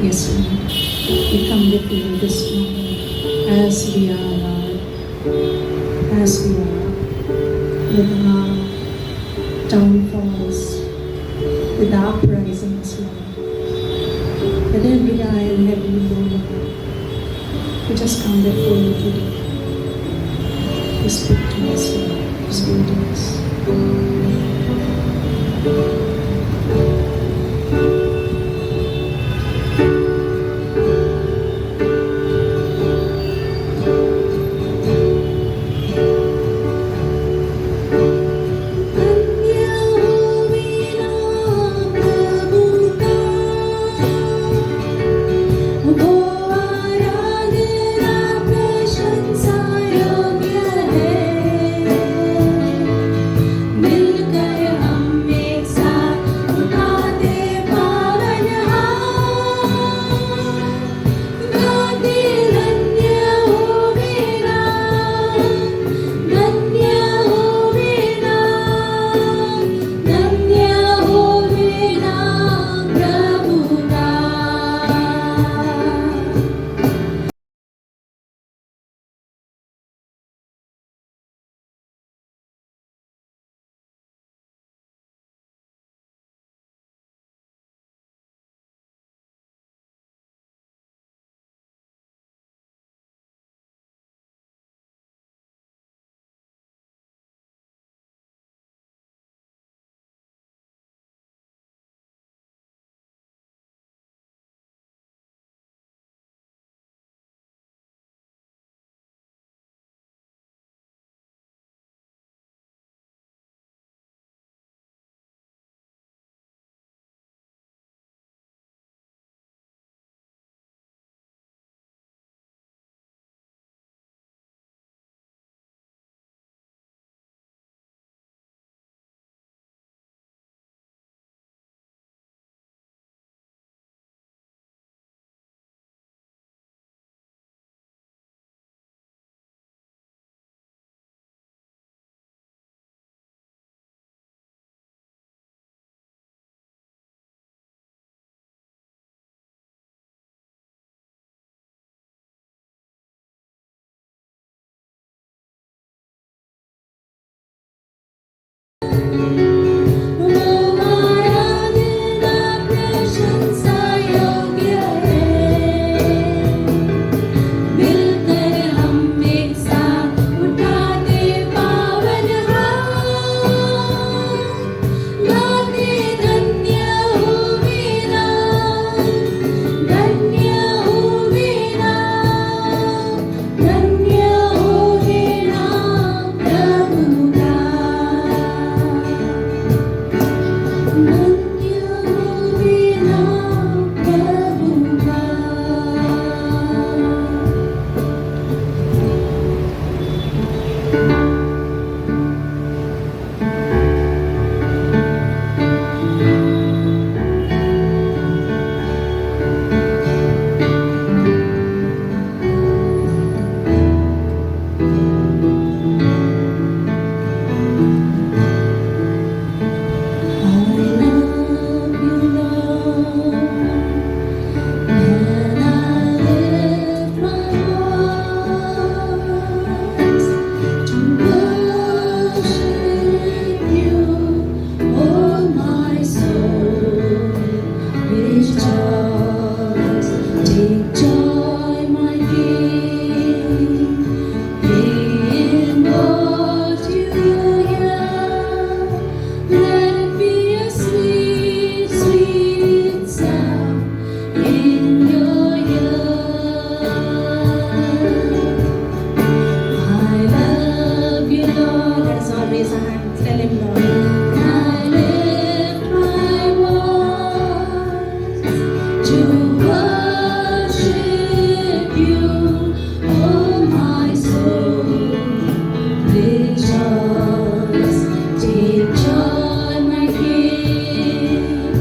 Yes, Lord. We come before you this morning as we are, Lord, as we are, with our downfalls, with our uprisings, Lord, with every eye and every Lord. We just come before you today. You speak to us, Lord. You speak to us. Tell him, Lord. I lift my voice to worship you, oh my soul. Rejoice, take joy, my King,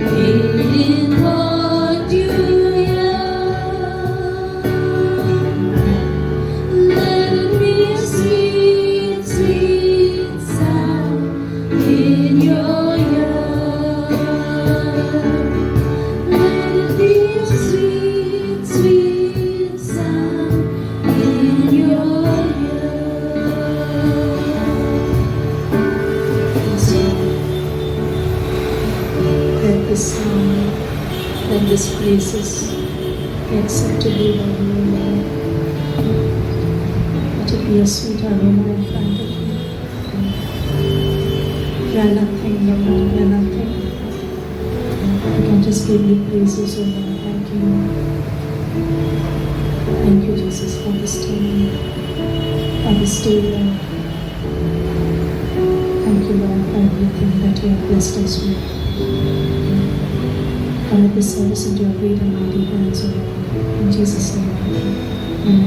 in what you hear. Let it be a sweet, sweet sound in your ear. Let it be a sweet, sweet sound in your ear. So, let this sound, let this praises be acceptable by you, Lord. Let it be a sweet aroma in front of you. We are nothing, Lord. We are nothing. We can just give you praises, O Lord. Thank you. Thank you, Jesus, for this time, for this day, Lord. Thank you, Lord, for everything that you have blessed us with. Commit this service into your great and mighty hands, O Lord. In Jesus' name, I pray. Amen.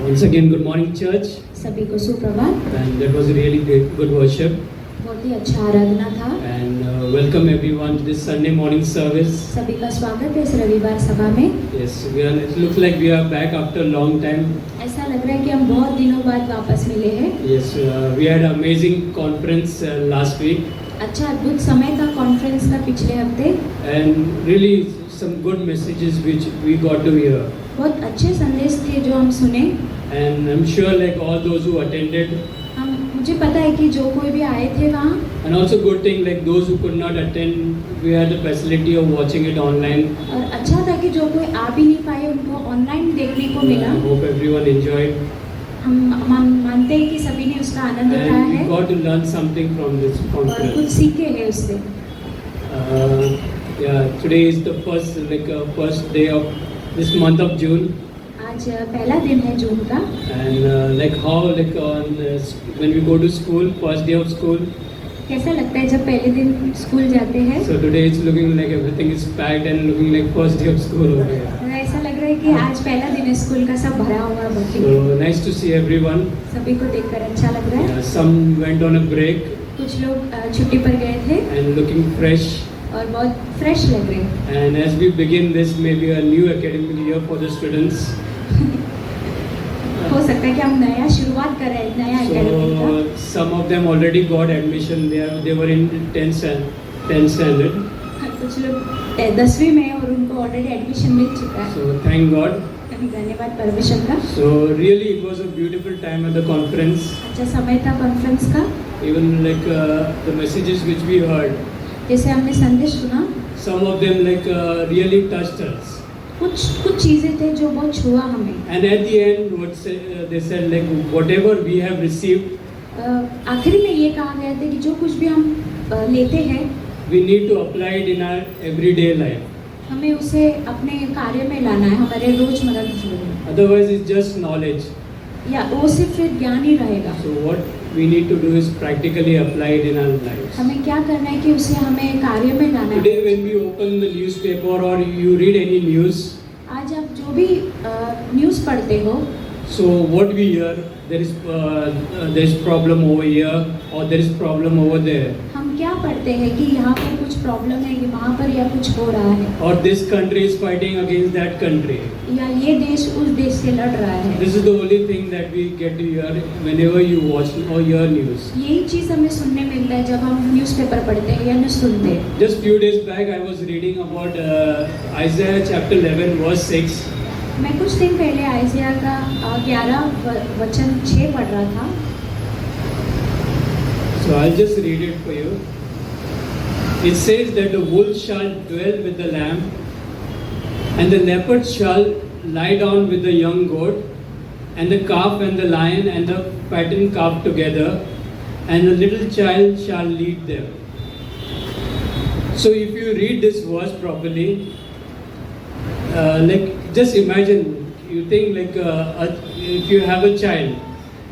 Once again, good morning, church. सभी को सुप्रभात. And that was a really great, good worship. बहुत ही अच्छा आराधना था. And welcome everyone to this Sunday morning service. सभी का स्वागत है इस रविवार सभा में. Yes, it looks like we are back after a long time. ऐसा लग रहा है कि हम बहुत दिनों बाद वापस मिले हैं. Yes, we had an amazing conference last week. अच्छा अद्भुत समय था कॉन्फ्रेंस का पिछले हफ्ते. And really some good messages which we got to hear. बहुत अच्छे संदेश थे जो हम सुने. And I'm sure like all those who attended. मुझे पता है कि जो कोई भी आए थे वहाँ. And also good thing like those who could not attend, we had the facility of watching it online. और अच्छा था कि जो कोई आ भी नहीं पाए उनको ऑनलाइन देखने को मिला. I hope everyone enjoyed. हम मानते हैं कि सभी ने उसका आनंद उठाया And we है got to learn something from this और conference. कुछ सीखे हैं उससे. Yeah, today is the first day of this month of June, आज पहला दिन है जून का. and when we go to school, first day of school. कैसा लगता है जब पहले दिन स्कूल जाते हैं. So today it's looking like everything is packed and looking like first day of school over here. ऐसा लग रहा है कि आज पहला दिन है स्कूल का, सब भरा हुआ है. So nice to see everyone. सभी को देखकर अच्छा लग रहा है. Some went on a break कुछ लोग छुट्टी पर गए थे and looking fresh. और बहुत फ्रेश लग रहे हैं. And as we begin this maybe a new academic year for the students. हो सकता है कि हम नया शुरुआत कर रहे हैं नया एकेडमिक का. So some of them already got admission. They were in 10th standard. कुछ लोग 10वीं में और उनको ऑलरेडी एडमिशन मिल चुका है. So thank God. धन्यवाद परमेश्वर का. So really it was a beautiful time at the conference. अच्छा समय था कॉन्फ्रेंस का. Even like the messages which we heard, जैसे हमने संदेश सुना, some of them really touched us. कुछ चीजें थे जो बहुत छुआ हमें. And at the end, they said like whatever we have received, आखिरी में ये कहा गया था कि जो कुछ भी हम लेते हैं, we need to apply it in our everyday life. हमें उसे अपने कार्य में लाना है, हमारे रोजमर्रा की जीवन में. Otherwise, it's just knowledge. या वो सिर्फ फिर ज्ञान ही रहेगा. So what we need to do is practically apply it in our lives. हमें क्या करना है कि उसे हमें कार्य में लाना है. Today, when we open the newspaper or you read any news, आज आप जो भी न्यूज़ पढ़ते हो, so what we hear, there is problem over here or there is problem over there. हम क्या पढ़ते हैं कि यहाँ पर कुछ प्रॉब्लम है, वहाँ पर या कुछ हो रहा है, Or this country is fighting against that country. या ये देश उस देश से लड़ रहा है. This is the only thing that we get to hear whenever you watch or hear news. यही चीज़ हमें सुनने मिलता है जब हम न्यूज़पेपर पढ़ते हैं या न्यूज़ सुनते हैं. Just few days back, I was reading about Isaiah chapter 11 verse 6. मैं कुछ दिन पहले आइज़िया का 11 वचन 6 पढ़ रहा था. So I'll just read it for you. It says that the wolf shall dwell with the lamb, and the leopard shall lie down with the young goat, and the calf and the lion and the fattened calf together, and the little child shall lead them. So if you read this verse properly, just imagine, you think if you have a child,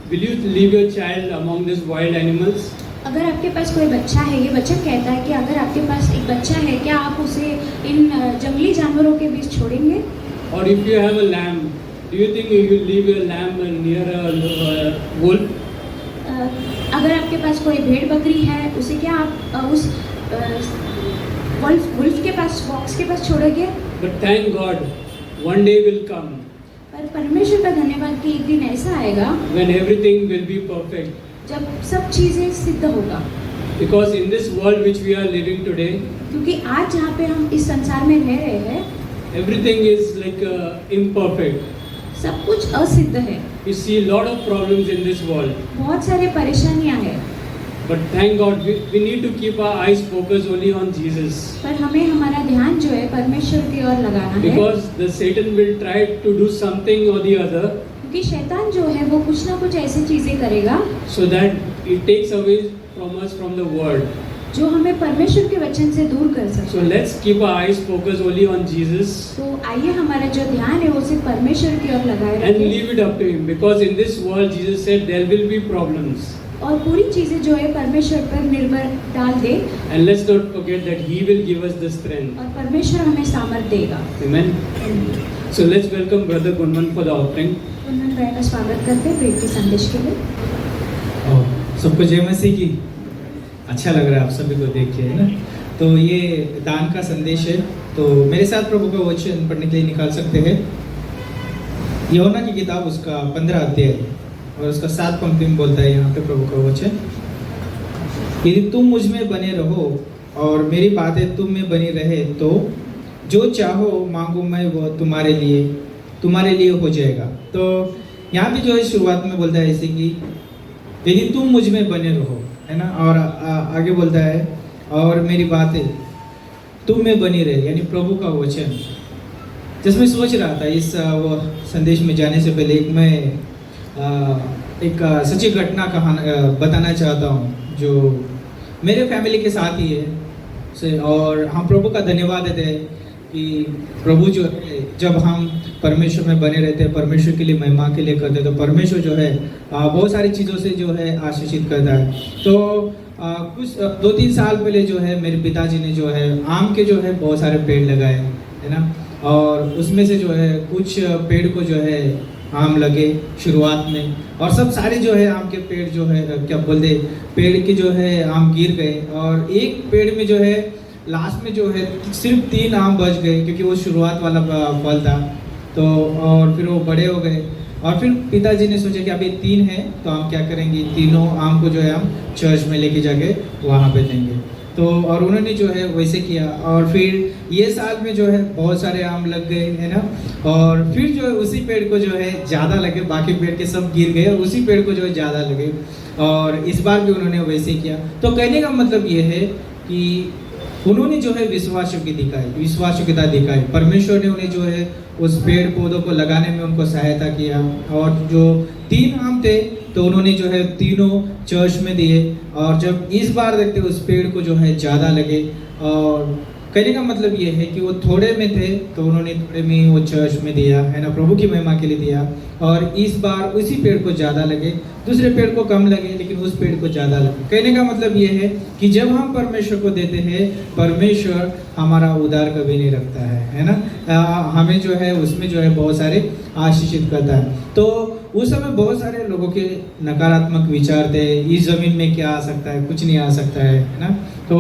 will you leave your child among these wild animals? अगर आपके पास कोई बच्चा है, ये वचन कहता है कि अगर आपके पास एक बच्चा है, क्या आप उसे इन जंगली जानवरों के बीच छोड़ेंगे? Or if you have a lamb, do you think you will leave your lamb near a wolf? अगर आपके पास कोई भेड़ बकरी है, उसे क्या आप उस वुल्फ के पास, फॉक्स के पास छोड़ोगे? But thank God, one day will come पर परमेश्वर का धन्यवाद कि एक दिन ऐसा आएगा when everything will be perfect. जब सब चीज़ें सिद्ध होगा। Because in this world which we are living today, क्योंकि आज जहाँ पे हम इस संसार में रह रहे हैं, everything is like imperfect. सब कुछ असिद्ध है। We see a lot of problems in this world. बहुत सारे परेशानियां हैं, But thank God, we need to keep our eyes focused only on Jesus. पर हमें हमारा ध्यान जो है परमेश्वर की ओर लगाना है, Because the Satan will try to do something or the other क्योंकि शैतान जो है वो कुछ ना कुछ ऐसी चीजें करेगा so that it takes away from us from the word. जो हमें परमेश्वर के वचन से दूर कर So सके। let's keep our eyes focused only on Jesus तो आइए हमारा जो ध्यान है वो सिर्फ परमेश्वर की ओर लगाए and रखें, leave it up to Him. Because in this world, Jesus said there will be problems. और पूरी चीजें जो है परमेश्वर पर निर्भर डाल दे, And let's not forget that He will give us the strength. और परमेश्वर हमें सामर्थ देगा। Amen. So let's welcome Brother Gunman for the offering. उन्होंने भाई का स्वागत करते हैं प्रेरित संदेश के लिए। और सबको जय मसीह की। अच्छा लग रहा है आप सभी को देख के, है ना। तो ये दान का संदेश है, तो मेरे साथ प्रभु का वचन पढ़ने के लिए निकाल सकते हैं। यूहन्ना की किताब उसका 15 अध्याय और उसका 7 पंक्ति में बोलता है यहाँ पे प्रभु का वचन, यदि तुम मुझ में बने रहो और मेरी बातें तुम में बनी रहे तो जो चाहो मांगो मैं वो तुम्हारे लिए हो जाएगा। तो यहाँ भी जो है शुरुआत में बोलता है ऐसे कि यदि तुम मुझ में बने रहो, है ना, और आगे बोलता है और मेरी बातें तुम में बनी रहे, यानी प्रभु का वचन। जिसमें सोच रहा था इस वो संदेश में जाने से पहले मैं एक सच्ची घटना बताना चाहता हूँ जो मेरे फैमिली के साथ ही है। और हम प्रभु का धन्यवाद देते हैं कि प्रभु जो है जब हम परमेश्वर में बने रहते हैं, परमेश्वर के लिए महिमा के लिए करते हैं, तो परमेश्वर जो है बहुत सारी चीज़ों से जो है आशीषित करता है। तो कुछ 2-3 साल पहले जो है मेरे पिताजी ने जो है आम के जो है बहुत सारे पेड़ लगाए, है ना, और उसमें से जो है कुछ पेड़ को जो है आम लगे शुरुआत में, और सब सारे जो है आम के पेड़ जो है क्या बोलते पेड़ के जो है आम गिर गए, और एक पेड़ में जो है लास्ट में जो है सिर्फ 3 आम बच गए क्योंकि वो शुरुआत वाला फल था। तो और फिर वो बड़े हो गए, और फिर पिताजी ने सोचा कि अभी 3 हैं तो हम क्या करेंगे, तीनों आम को जो है हम चर्च में लेके जाके वहाँ पे देंगे। तो और उन्होंने जो है वैसे किया, और फिर ये साल में जो है बहुत सारे आम लग गए, है ना, और फिर जो है उसी पेड़ को जो है ज़्यादा लगे, बाकी पेड़ के सब गिर गए और उसी पेड़ को जो है ज़्यादा लगे, और इस बार भी उन्होंने वैसे किया। तो कहने का मतलब ये है कि उन्होंने जो है विश्वासयोग्यता दिखाई। परमेश्वर ने उन्हें जो है उस पेड़ पौधों को लगाने में उनको सहायता किया, और जो 3 आम थे तो उन्होंने जो है तीनों चर्च में दिए, और जब इस बार देखते उस पेड़ को जो है ज़्यादा लगे। और कहने का मतलब ये है कि वो थोड़े में थे तो उन्होंने थोड़े में ही वो चर्च में दिया, है ना, प्रभु की महिमा के लिए दिया, और इस बार उसी पेड़ को ज़्यादा लगे, दूसरे पेड़ को कम लगे लेकिन उस पेड़ को ज़्यादा लगे। कहने का मतलब ये है कि जब हम परमेश्वर को देते हैं, परमेश्वर हमारा उधार कभी नहीं रखता है ना, हमें जो है उसमें जो है बहुत सारे आशीषित करता है। तो उस समय बहुत सारे लोगों के नकारात्मक विचार थे, इस ज़मीन में क्या आ सकता है, कुछ नहीं आ सकता है ना, तो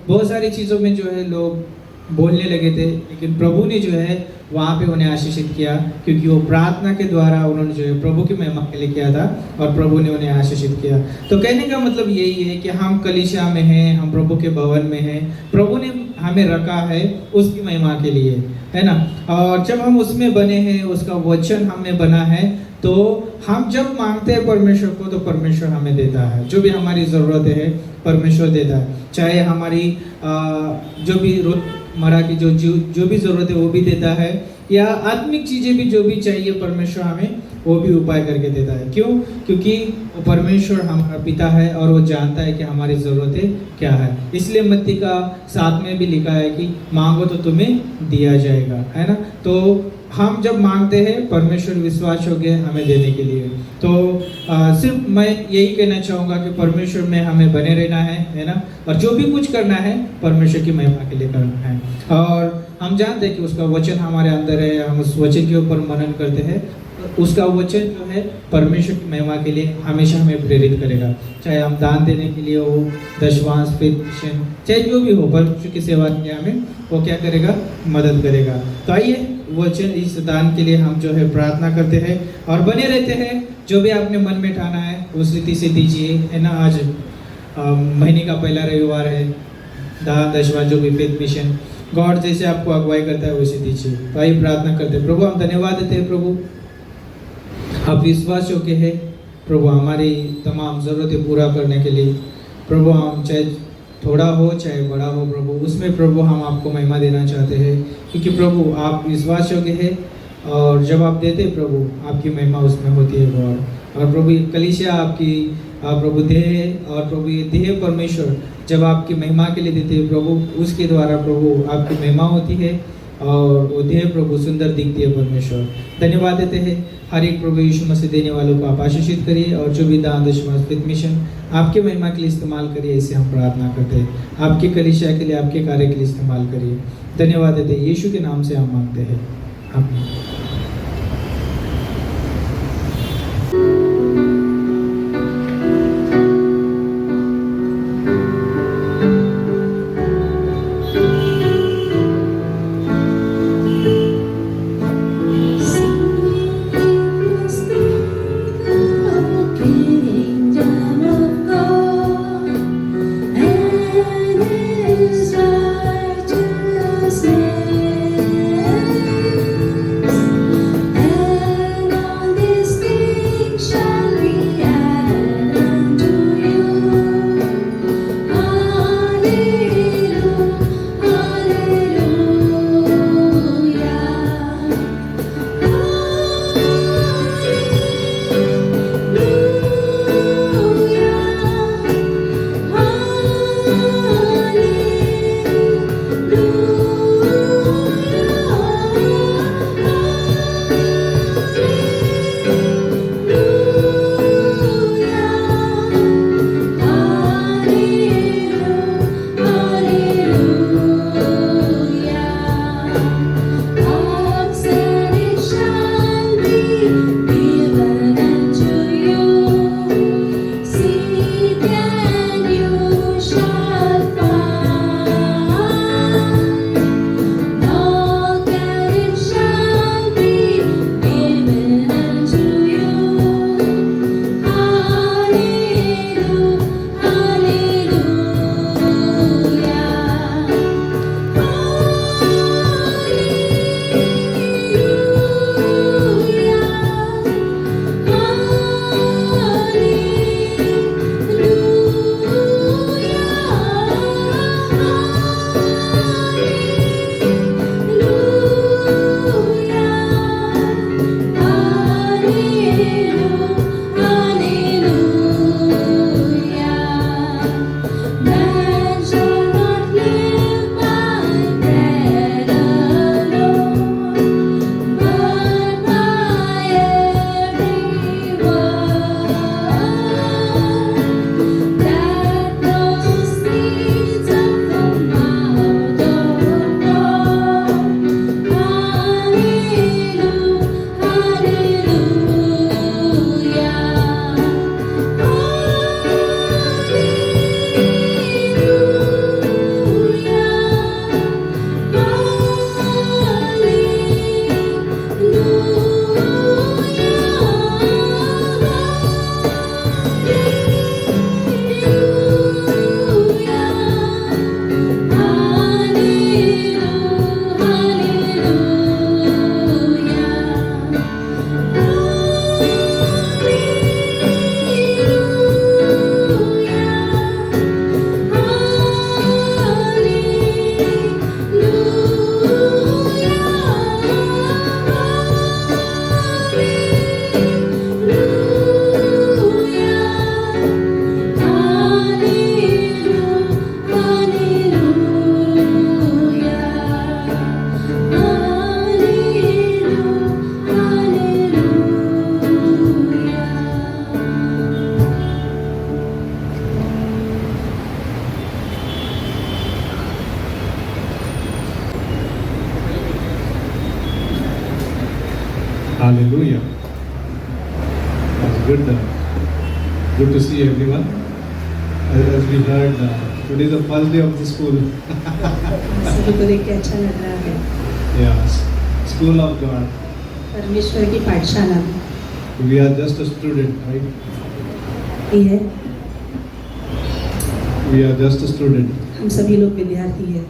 बहुत सारी चीज़ों में जो है लोग बोलने लगे थे, लेकिन प्रभु ने जो है वहाँ पे उन्हें आशीषित किया, क्योंकि वो प्रार्थना के द्वारा उन्होंने जो है प्रभु की महिमा के लिए किया था, और प्रभु ने उन्हें आशीषित किया। तो कहने का मतलब यही है कि हम कलीसिया में हैं, हम प्रभु के भवन में हैं, प्रभु ने हमें रखा है उसकी महिमा के लिए, है ना, और जब हम उसमें बने हैं, उसका वचन हमें बना है, तो हम जब मांगते हैं परमेश्वर को तो परमेश्वर हमें देता है, जो भी हमारी ज़रूरतें है परमेश्वर देता है, चाहे हमारी जो भी रोज़मर्रा की जो भी ज़रूरत है वो भी देता है, या आत्मिक चीज़ें भी जो भी चाहिए परमेश्वर हमें वो भी उपाय करके देता है। क्यों? क्योंकि वो परमेश्वर हमारा पिता है और वो जानता है कि हमारी ज़रूरतें क्या है। इसलिए मत्ती का 7 में भी लिखा है कि मांगो तो तुम्हें दिया जाएगा, है ना। तो हम जब मांगते हैं परमेश्वर विश्वास योग्य है हमें देने के लिए। तो सिर्फ मैं यही कहना चाहूँगा कि परमेश्वर में हमें बने रहना है ना, और जो भी कुछ करना है परमेश्वर की महिमा के लिए करना है। और हम जानते हैं कि उसका वचन हमारे अंदर है, हम उस वचन के ऊपर मनन करते हैं, उसका वचन जो है परमेश्वर की महिमा के लिए हमेशा हमें प्रेरित करेगा। चाहे हम दान देने के लिए हो, दशवांश, मिशन, चाहे जो भी हो, परमेश्वर की सेवा के लिए हमें वो क्या करेगा, मदद करेगा। तो आइए वचन इस दान के लिए हम जो है प्रार्थना करते हैं और बने रहते हैं। जो भी आपने मन में ठाना है उस रीति से दीजिए, है ना। आज महीने का पहला रविवार है, दान दशवांश जो भी फेथ मिशन गॉड जैसे आपको अगुवाई करता है वैसे दीजिए। तो आइए प्रार्थना करते हैं। प्रभु हम धन्यवाद देते हैं, प्रभु आप विश्वास योग्य है प्रभु, हमारी तमाम ज़रूरतें पूरा करने के लिए। प्रभु हम चाहे थोड़ा हो चाहे बड़ा हो प्रभु, उसमें प्रभु हम आपको महिमा देना चाहते हैं, क्योंकि प्रभु आप विश्वास योग्य है और जब आप देते प्रभु आपकी महिमा उसमें होती है गॉड। और प्रभु कलीसिया आपकी प्रभु देह है, और प्रभु ये देह परमेश्वर जब आपकी महिमा के लिए देते हैं प्रभु, उसके द्वारा प्रभु आपकी महिमा होती है और वो देह प्रभु सुंदर दिखती है परमेश्वर। धन्यवाद देते हैं हर एक प्रभु यीशु मसीह देने वालों को आप आशीषित करिए, और जो भी दान दशवांश फेथ मिशन आपके महिमा के लिए इस्तेमाल करिए, इसे हम प्रार्थना करते हैं। आपके कलीसिया के लिए, आपके कार्य के लिए इस्तेमाल करिए। धन्यवाद देते हैं, यीशु के नाम से हम मांगते हैं, आमीन। His righteousness Hallelujah. That's good. Good to see everyone. As we heard, today is the first day of the school. सभी को देख के अच्छा लग रहा है Yes, School of God. परमेश्वर की पाठशाला में We are just a student, right? ये है We are just a student. हम सभी लोग विद्यार्थी हैं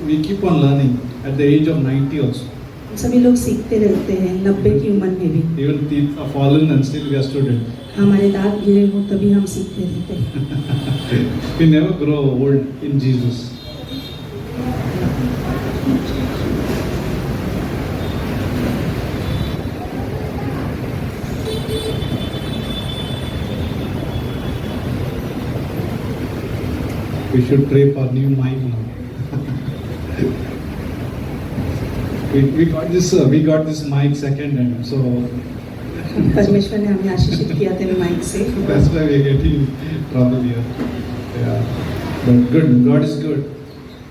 We keep on learning at the age of 90 also. हम सभी लोग सीखते रहते हैं 90 की उम्र में भी Even teeth are fallen and still we are student. हमारे दांत गिरे हो तभी हम सीखते रहते हैं We never grow old in Jesus. We should pray for new mic now. we got this mic second hand, so परमेश्वर ने हमें आशीषित किया थे माइक से that's why we are getting trouble here. Yeah, but good. God is good.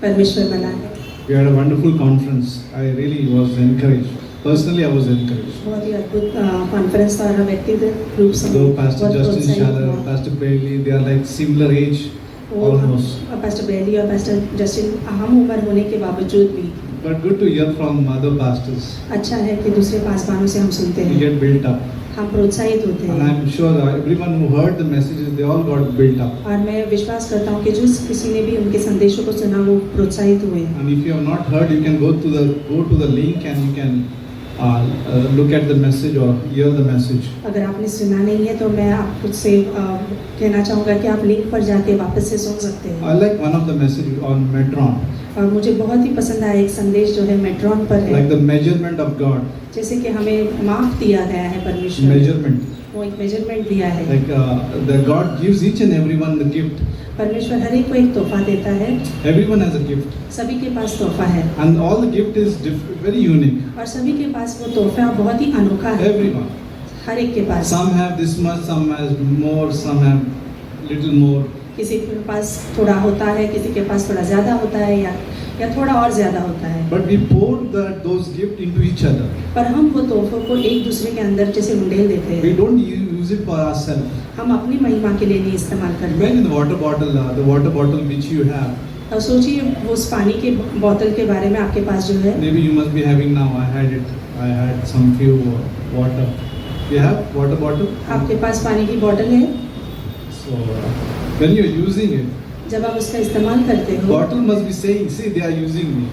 परमेश्वर बना है We had a wonderful conference. I really was encouraged. Personally, I was encouraged. बहुत ही अद्भुत कॉन्फ्रेंस था और व्यक्तिगत रूप से Though Pastor बहुत Justin प्रोत्साहित Schaller, हुआ। Pastor Bailey, they are like similar age, almost. और पास्टर बेली और पास्टर जस्टिन हम उम्र होने के बावजूद भी But good to hear from other pastors. अच्छा है कि दूसरे पासवानों से हम सुनते We हैं get built up. हम प्रोत्साहित होते And हैं I'm sure that everyone who heard the messages, they all got built up. और मैं विश्वास करता हूँ कि जो किसी ने भी उनके संदेशों को सुना वो प्रोत्साहित हुए And if you have not heard, you can go to the link and you can look at the message or hear the message. अगर आपने सुना नहीं है तो मैं आपको से कहना चाहूँगा कि आप लिंक पर जाके वापस से सुन सकते हैं I like one of the message on Metron, और मुझे बहुत ही पसंद आया एक संदेश जो है मेट्रॉन पर है like the measurement of God. जैसे कि हमें माप दिया गया है परमेश्वर ने। Measurement. वो एक मेजरमेंट दिया है Like the God gives each and everyone the gift. परमेश्वर हर एक को एक तोहफा देता है Everyone has a gift. सभी के पास तोहफा है And all the gift is very unique. और सभी के पास वो तोहफा बहुत ही अनोखा है Everyone. हर एक के पास Some have this much, some has more, some have little more. किसी के पास थोड़ा होता है किसी के पास थोड़ा ज़्यादा होता है या थोड़ा और ज़्यादा होता है But we pour those gifts into each other. पर हम वो तोहफों को एक दूसरे के अंदर जैसे उंडेल देते We हैं don't use it for ourselves. हम अपनी महिमा के लिए नहीं इस्तेमाल करते Imagine the water bottle which you have. और सोचिए वो उस पानी के बोतल के बारे में आपके पास जो है Maybe you must be having now. I had some few water. You have water bottle? आपके पास पानी की बोतल है So when you're using it, जब आप उसका इस्तेमाल करते हो bottle must be saying, see, they are using me.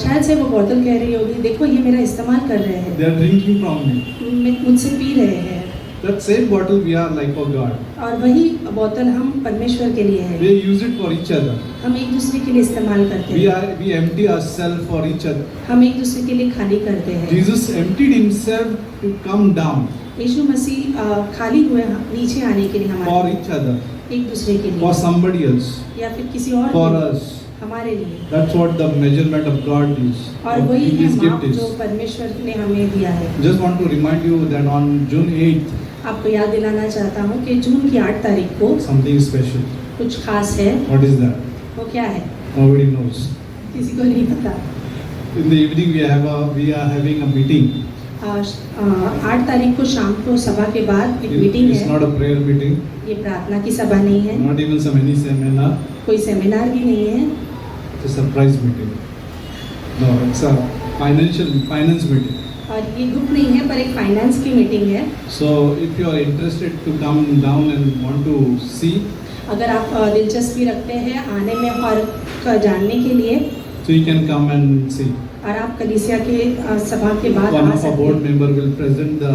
शायद से वो बोतल कह रही होगी देखो ये मेरा इस्तेमाल कर रहे हैं They are drinking from me. मुझसे पी रहे हैं That same bottle we are like for God. और वही बोतल हम परमेश्वर के लिए है We use it for each other. हम एक दूसरे के लिए इस्तेमाल करते हैं We empty ourselves for each other. हम एक दूसरे के लिए खाली करते हैं Jesus emptied himself to come down यीशु मसीह खाली हुए नीचे आने के लिए for हमारे each other, एक दूसरे के for लिए somebody else, या फिर किसी और for के लिए, us. हमारे लिए That's what the measurement of God is. और What वही है His माप gift is. जो परमेश्वर ने हमें दिया है Just want to remind you that on June 8th, आपको याद दिलाना चाहता हूँ कि जून की 8 तारीख को something special. कुछ खास है What is that? वो क्या है Nobody knows. किसी को नहीं पता In the evening we are having a meeting. 8 तारीख को शाम को सभा के बाद एक मीटिंग It's है not a prayer meeting, ये प्रार्थना की सभा नहीं है not even any seminar. कोई सेमिनार भी नहीं है It's a surprise meeting. No, it's a finance meeting. और ये गुप्त नहीं है पर एक फाइनेंस की मीटिंग है So if you are interested to come down and want to see, अगर आप दिलचस्पी रखते हैं आने में और जानने के लिए so you can come and see. और आप कलीसिया के सभा के बाद One आ of our सकते board हैं member will present the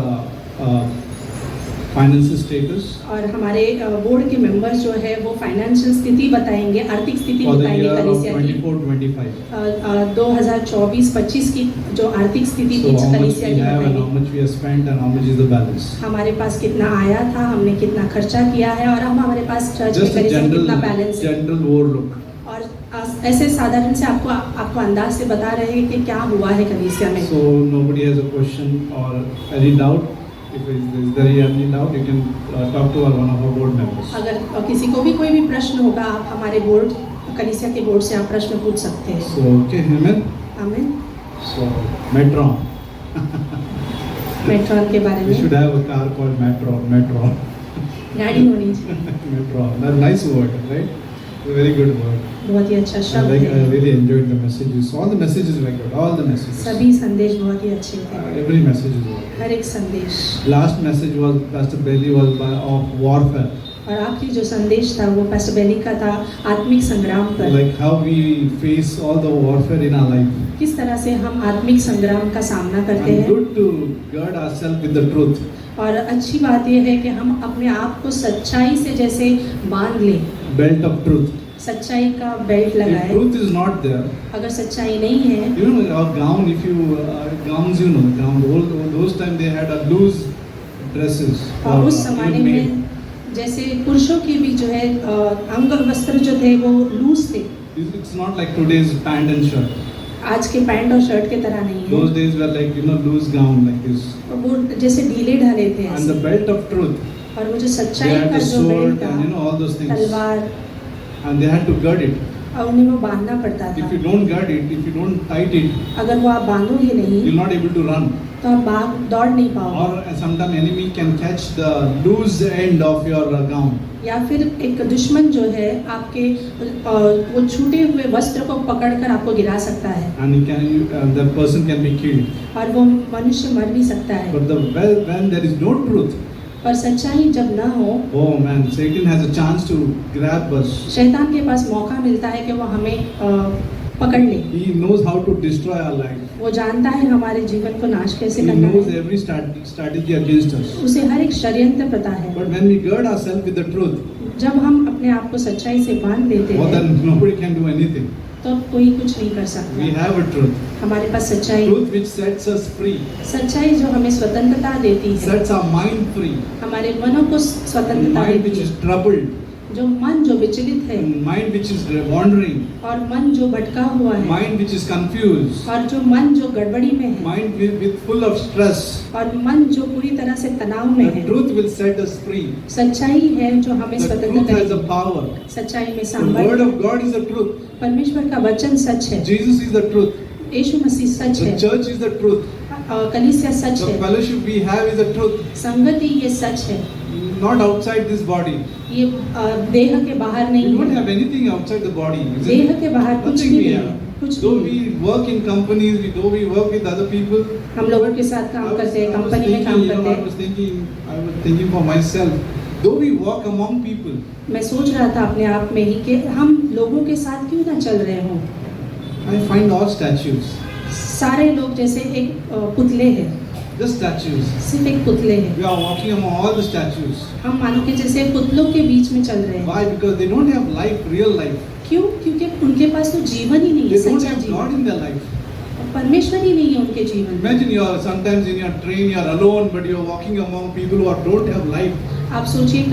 financial status और हमारे बोर्ड के मेंबर्स जो है वो फाइनेंशियल स्थिति बताएंगे आर्थिक स्थिति for the बताएंगे year of कलीसिया की 24-25. 2024-25 की जो आर्थिक स्थिति So थी how much कलीसिया we की have and how बताएंगे much we have spent and how much is the balance. हमारे पास कितना आया था हमने कितना खर्चा किया है और हम हमारे पास चर्च में Just a कलीसिया में कितना general बैलेंस है overlook. और ऐसे साधारण से आपको अंदाज से बता रहे हैं कि क्या हुआ है कलीसिया में So nobody has a question or any doubt. If there is any doubt, you can talk to one of our board members. अगर किसी को भी कोई भी प्रश्न होगा आप हमारे बोर्ड कलीसिया के बोर्ड से आप प्रश्न पूछ सकते हैं So okay, amen. आमीन So Metron. मेट्रॉन के बारे We should में। have a car called Metro. गाड़ी होनी चाहिए। Metro. That's a nice word, right? A very good word. बहुत ही अच्छा I शब्द I है। really enjoyed the messages. All the messages were good. All the messages. सभी संदेश बहुत ही अच्छे थे। Every message is good. हर एक संदेश। Last message was Pastor Bailey was of warfare. और आखिरी जो संदेश था वो पास्टर बेली का था आत्मिक संग्राम पर। Like how we face all the warfare in our life. किस तरह से हम आत्मिक संग्राम का सामना करते And हैं। good to guard ourselves with the truth. और अच्छी बात यह है कि हम अपने आप को सच्चाई से जैसे बांध लें, Belt of truth. सच्चाई का बेल्ट If लगाए। truth is not there, अगर सच्चाई नहीं है, you know, our gown, if you, gowns, you know, gown, all those time they had a loose dresses. और or, उस जमाने even male. में जैसे पुरुषों की भी जो है अंग वस्त्र जो थे वो लूज थे। It's not like today's pant and shirt. आज के पैंट और शर्ट के तरह नहीं Those है। days were like, you know, loose gown like this. वो जैसे ढीले ढाले थे And the ऐसे। belt of truth. और वो जो They सच्चाई had का the जो बेल्ट sword and, you था, know, all those things. तलवार, And they had to guard it. और उन्हें वो बांधना पड़ता If you था। don't guard it, if you don't tight it, अगर वो आप बांधोगे you're नहीं not able to run. तो आप दौड़ नहीं पाओगे। Or sometimes enemy can catch the loose end of your gown. या फिर एक दुश्मन जो है आपके वो छूटे हुए वस्त्र को पकड़कर आपको गिरा सकता है And the person can be killed. और वो मनुष्य मर भी सकता है। But when there is no truth, पर सच्चाई जब ना हो, oh man, Satan has a chance to grab us. शैतान के पास मौका मिलता है कि वो हमें पकड़ ले। He knows how to destroy our life. वो जानता है हमारे जीवन को नाश कैसे He करना knows है। every strategy against us. उसे हर एक षड्यंत्र पता है। But when we guard ourselves with the truth, जब हम अपने आप को सच्चाई से बांध लेते well, हैं then nobody can do anything. तो कोई कुछ नहीं कर We सकता। have a truth. हमारे पास सच्चाई, Truth which sets us free, सच्चाई जो हमें स्वतंत्रता देती है, sets our mind free. हमारे मनों को स्वतंत्रता Mind which देती is है। troubled, जो मन जो विचलित है mind which is wandering, और मन जो भटका हुआ है mind which is confused, और जो मन जो गड़बड़ी में है mind with full of stress. और मन जो पूरी तरह से तनाव में The है, truth will set us free. सच्चाई है जो हमें The स्वतंत्र truth has a करेगी। power. सच्चाई में The word सामर्थ्य, of God is the truth. परमेश्वर का वचन सच है, Jesus is the truth. Yeshu Masih such The है, church is the truth. कलीसिया सच The है, fellowship we have is the truth. संगति ये सच है, Not outside this body. ये देह के बाहर We नहीं don't है। have anything outside the body. Isn't देह it? के बाहर कुछ Nothing भी we नहीं have. है, कुछ Though भी नहीं। we work in companies, though we work with other people. हम लोगों के साथ काम करते हैं, कंपनी में काम करते I हैं। was thinking for myself. Though we walk among people, मैं सोच रहा था अपने आप में ही कि हम लोगों के साथ क्यों ना चल रहे हों। I find all statues. सारे लोग जैसे एक पुतले हैं, Just statues. सिर्फ एक पुतले हैं। We are walking among all the statues. हम मानो कि जैसे पुतलों के बीच में चल रहे हैं। Why? Because they don't have life, real life. क्यों? क्योंकि उनके पास तो जीवन ही नहीं है, They don't सच्चा have God जीवन। in their life. परमेश्वर ही नहीं है उनके जीवन में। Imagine you are sometimes in your train, you are alone, but you are walking among people who don't have life. आप सोचिए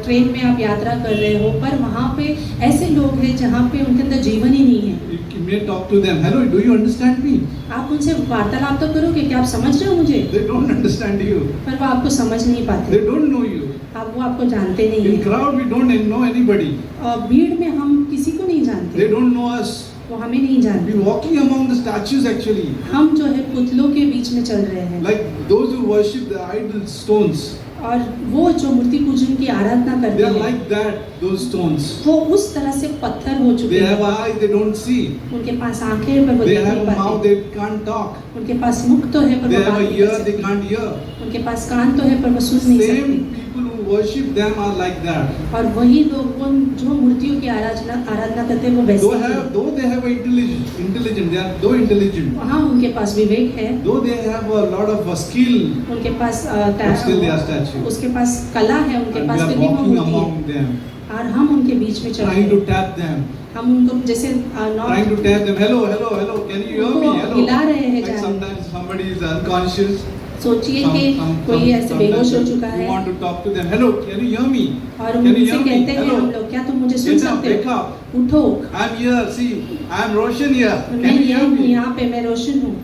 ट्रेन में आप यात्रा कर रहे हो पर वहाँ पे ऐसे लोग हैं जहाँ पे उनके अंदर जीवन ही नहीं है। You may talk to them. Hello, do you understand me? आप उनसे वार्तालाप तो करोगे कि आप समझ रहे हो मुझे, They don't understand you. पर वो आपको समझ नहीं पाते। They don't know you. वो आपको जानते नहीं In है। crowd, we don't know anybody. और भीड़ में हम किसी को नहीं They जानते, don't know us. वो हमें नहीं जानते। We're walking among the statues actually. हम जो है पुतलों के बीच में चल रहे हैं। Like those who worship the idol stones. और वो जो मूर्ति पूजन की आराधना They करते are हैं like that, those stones. वो उस तरह से पत्थर हो चुके They have हैं। eyes, they don't see. उनके पास आंखें हैं पर वो They देख have नहीं a mouth, पाते। they can't talk. उनके पास मुख तो है पर They वो have बात a नहीं कर ear, they सकते। can't hear. उनके पास कान तो है पर वो सुन नहीं Same सकते। people who worship them are like that. और वही लोग वो जो मूर्तियों की आराधना करते हैं वो वैसे ही हैं। Though they have intelligent, they are though intelligent. हाँ उनके पास विवेक है, Though they have a lot of skill, उनके पास but still they are statues. उसके पास कला है, उनके And we पास are फिर भी वो walking मूर्ति है among them, और हम उनके बीच में चल रहे trying to हैं। tap them, हम उनको जैसे trying to tap them. Hello, hello, hello. Can you hear me? उनको हिला Hello. रहे हैं Like जान। sometimes somebody is unconscious. सोचिए कि कोई ऐसे बेहोश हो चुका You है want to talk to them. Hello, can you hear me? और Can you उनसे hear me? कहते हैं Hello. हम लोग, क्या तुम मुझे सुन Get up, सकते wake हो? up. उठो, I'm here. See, I'm Roshan here. मैं Can you hear me? यहाँ पे मैं रोशन हूँ।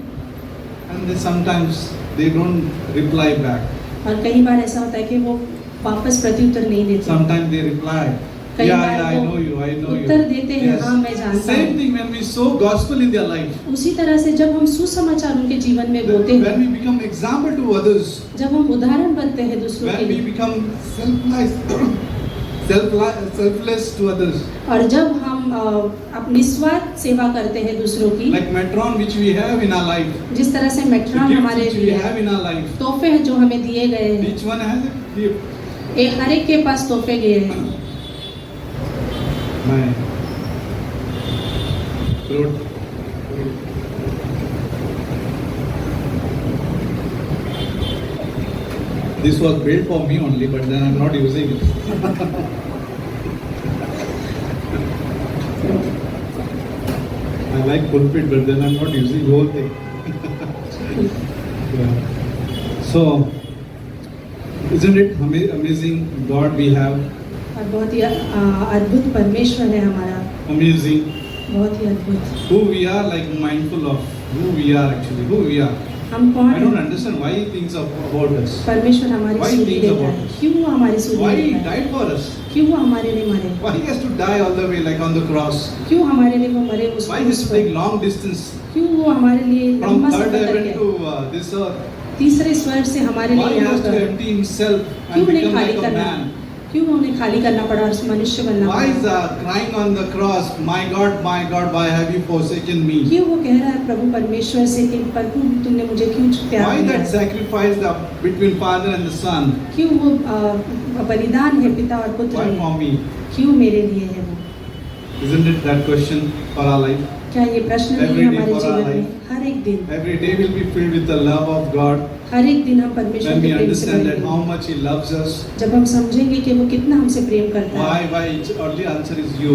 And they sometimes they don't reply back. और कई बार ऐसा होता है कि वो वापस प्रत्युत्तर नहीं देते, Sometimes they reply. कई Yeah, बार I वो know you, I know you. उत्तर देते हैं, हाँ मैं जानता Same हूँ। thing when we sow gospel in their life. उसी तरह से जब हम सुसमाचार उनके जीवन में बोते When हैं, we become example to others, जब हम उदाहरण बनते हैं दूसरों के when we लिए, become selfless to others, और जब हम अपनी निस्वार्थ सेवा करते हैं दूसरों की, like Metron which we have in our life, जिस तरह से the मेट्रॉन gifts हमारे which we लिए have in our life, तोहफे हैं जो हमें दिए गए हैं, each one has a gift. हर एक के पास तोहफे गए हैं। My throat. This was built for me only, but then I'm not using it. I like pulpit, but then I'm not using the whole thing. Yeah. So, isn't it amazing God we have? और बहुत ही अद्भुत परमेश्वर है हमारा, Amazing. बहुत ही अद्भुत। Who we are, like mindful of who we are actually, who we are. हम कौन I don't हैं? understand why he thinks about us. परमेश्वर हमारी Why सुधि things देता about है, us? क्यों वो हमारी सुधि Why he देता है, died for us. क्यों वो हमारे लिए मरे, Why he has to die all the way like on the cross. क्यों हमारे लिए वो मरे उस Why he has to take पर, long distance क्यों वो हमारे लिए from लंबा third सफर heaven करके to this earth. तीसरे स्वर से हमारे Why लिए he यहाँ has to पर, empty himself क्यों and उन्हें become खाली like a करना, man. क्यों उन्हें खाली करना पड़ा और मनुष्य बनना Why is पड़ा, crying on the cross, my God, why have you forsaken me? क्यों वो कह रहा है प्रभु परमेश्वर से कि प्रभु तुमने मुझे क्यों त्याग Why that दिया, sacrifice between father and the son? क्यों वो बलिदान है पिता और पुत्र Why में, for me? क्यों मेरे लिए है वो। Isn't it that question for our life? क्या ये प्रश्न नहीं Every है day हमारे for our जीवन में, life. हर एक दिन, Every day will be filled with the love of God. हर एक दिन हम परमेश्वर When के we प्रेम से understand that how भरेंगे, much He loves us, जब हम समझेंगे कि वो कितना हमसे प्रेम करता है। why? Its only answer is you,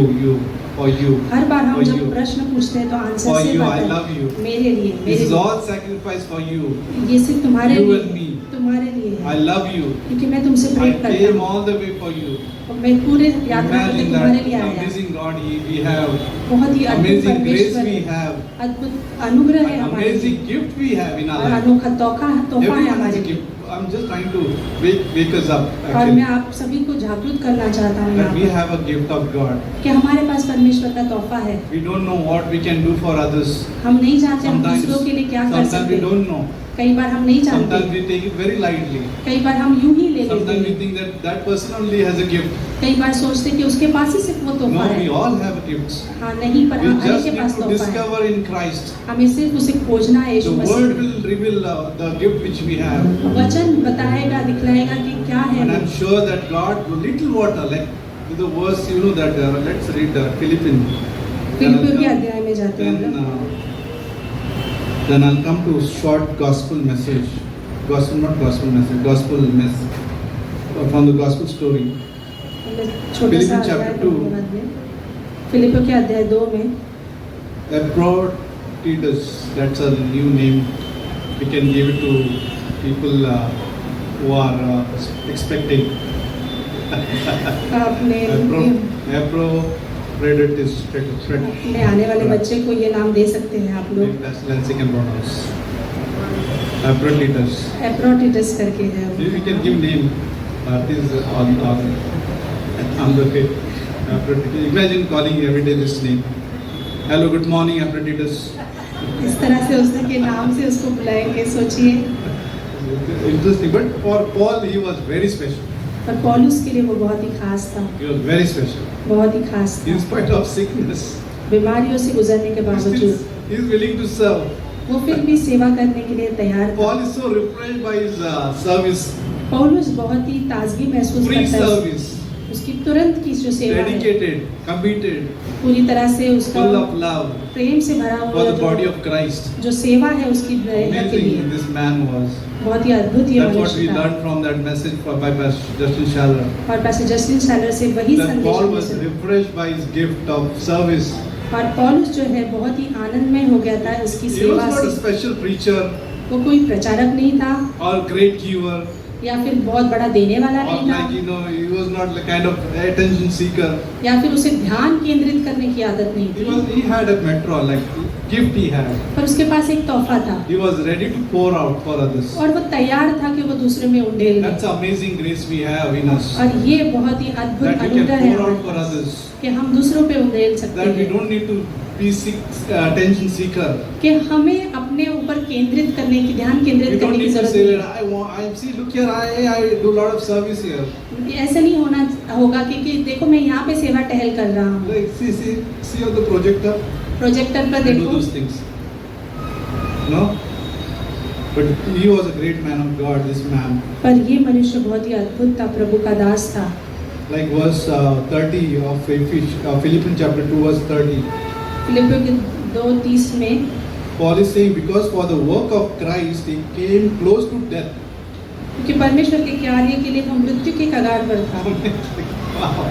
for you. हर बार हम For जब you. प्रश्न पूछते हैं तो For आंसर से you, बात I है, love you. मेरे लिए, This मेरे is लिए, all sacrifice for you. ये सिर्फ तुम्हारे You लिए and me. है, तुम्हारे लिए I है, love you. क्योंकि मैं तुमसे I प्रेम करता came हूँ all the way for you. और मैं पूरे यात्रा करके Imagine तुम्हारे that लिए आया। amazing God we have, बहुत ही अद्भुत amazing grace परमेश्वर we है, have, अद्भुत अनुग्रह है an हमारे लिए, amazing gift we have in our और life. अनोखा तोहफा है Everyone has हमारे a लिए। gift. I'm just trying to wake us up और मैं actually. आप सभी को जागरूक करना चाहता हूँ That we यहाँ have a gift of God. पर कि हमारे पास परमेश्वर का तोहफा है। We don't know what we can do for others. हम नहीं जानते हम Sometimes, दूसरों के लिए क्या कर sometimes सकते we हैं, don't know. कई बार हम नहीं Sometimes जानते, we take it very lightly. कई बार हम यूं ही ले लेते Sometimes we हैं, think that that person only has a gift. कई बार सोचते हैं कि उसके पास ही सिर्फ वो तोहफा No, we है। all have gifts. हाँ नहीं, पर We हम हर एक just के need पास to तोहफा है, discover in Christ. हमें सिर्फ उसे खोजना है। The Yeshu Word Masih will reveal the gift which we have. वचन बताएगा, दिखलाएगा कि क्या है And वो। I'm sure that God, little water, like with the verse, you know that, let's read Philippians. फिलिप्पियों के अध्याय में जाते हैं हम लोग। Then I'll come to short gospel message. Gospel, not gospel message, gospel message. From the gospel story. छोटा सा Philippians अध्याय chapter 2. पढ़ने बाद में, फिलिप्पियों के अध्याय 2 में Epaphroditus, that's a new name. We can give it to people who are expecting. अपने Epaphroditus. अपने आने वाले बच्चे को ये नाम दे सकते हैं आप लोग। That's Lansing and pronounce. Epaphroditus. एप्रोटिटस करके है वो। We can give name. It is on the way. Epaphroditus. Imagine calling every day this name. Hello, good morning, Epaphroditus. इस तरह से उसने के नाम से उसको बुलाएंगे, सोचिए। Interesting, but for Paul, he was very special. पर पौलुस के लिए वो बहुत ही खास था, He was very special. बहुत ही खास In था। spite of sickness, बीमारियों से गुजरने के he बावजूद is willing to serve. वो फिर भी सेवा करने के लिए तैयार था। Paul is so refreshed by his service, पौलुस बहुत ही ताजगी महसूस free करता है, service, उसकी तुरंत की जो सेवा है, dedicated, committed, पूरी तरह से उसका full of love प्रेम से भरा for हुआ the body जो, of Christ. जो सेवा है उसकी दया के लिए Amazing this man was. बहुत ही अद्भुत ये That's what we मनुष्य था। learned from that message by Pastor Justin Schaller. और पैसे जस्टिन सैलर से वही That संदेश Paul हमें was सुना। refreshed by his gift of service. और पौलुस जो है बहुत ही आनंदमय हो गया था उसकी He was सेवा not a से। special preacher वो कोई प्रचारक नहीं था or great giver. या फिर बहुत बड़ा देने वाला or नहीं like था, he was not the kind of attention seeker. या फिर उसे ध्यान केंद्रित करने की आदत नहीं थी, He had a metro, like gift he had. पर उसके पास एक तोहफा था He was ready to pour out for others. और वो तैयार था कि वो दूसरे में उंडेल दे। That's amazing grace we have in us. और ये बहुत ही अद्भुत That we can अनुग्रह है pour out हमारे for पास, others. कि हम दूसरों पे उंडेल सकते That we हैं, don't need to be attention seeker. कि हमें अपने ऊपर केंद्रित करने की, ध्यान We केंद्रित don't करने की need to जरूरत say नहीं that I see, look here, I do a lot of service here. है। ऐसा नहीं होना होगा कि देखो मैं यहाँ पे सेवा टहल कर रहा हूँ, Like see on the projector. Projector पर I do देखो। those things. No? But he was a great man of God, this man. पर ये मनुष्य बहुत ही अद्भुत था, प्रभु का दास था। Like verse 30 of Philippians chapter 2 verse 30. फिलिप्पियों के 2:30 में Paul is saying, because for the work of Christ he came close to death. क्योंकि परमेश्वर के कार्य के लिए वो मृत्यु के कगार पर था। Wow.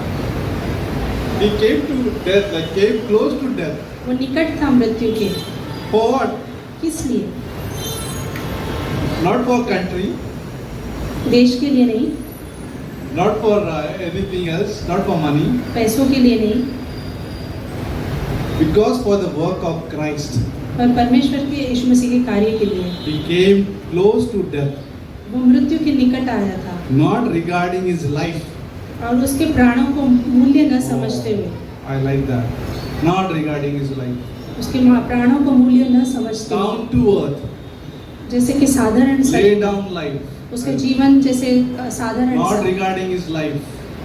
He came to death, like came close to death. वो निकट था मृत्यु के। For what? किस लिए? Not for country, देश के लिए नहीं, not for anything else, not for money. पैसों के लिए नहीं, Because for the work of Christ, पर परमेश्वर के यीशु मसीह के कार्य के लिए he came close to death, वो मृत्यु के निकट आया था, not regarding his life. और उसके प्राणों को मूल्य न समझते हुए, I like that. Not regarding his life. उसके प्राणों को मूल्य न समझते हुए, Down to earth, जैसे कि साधारण सा, lay down life. उसके जीवन जैसे साधारण Not सा, regarding his life.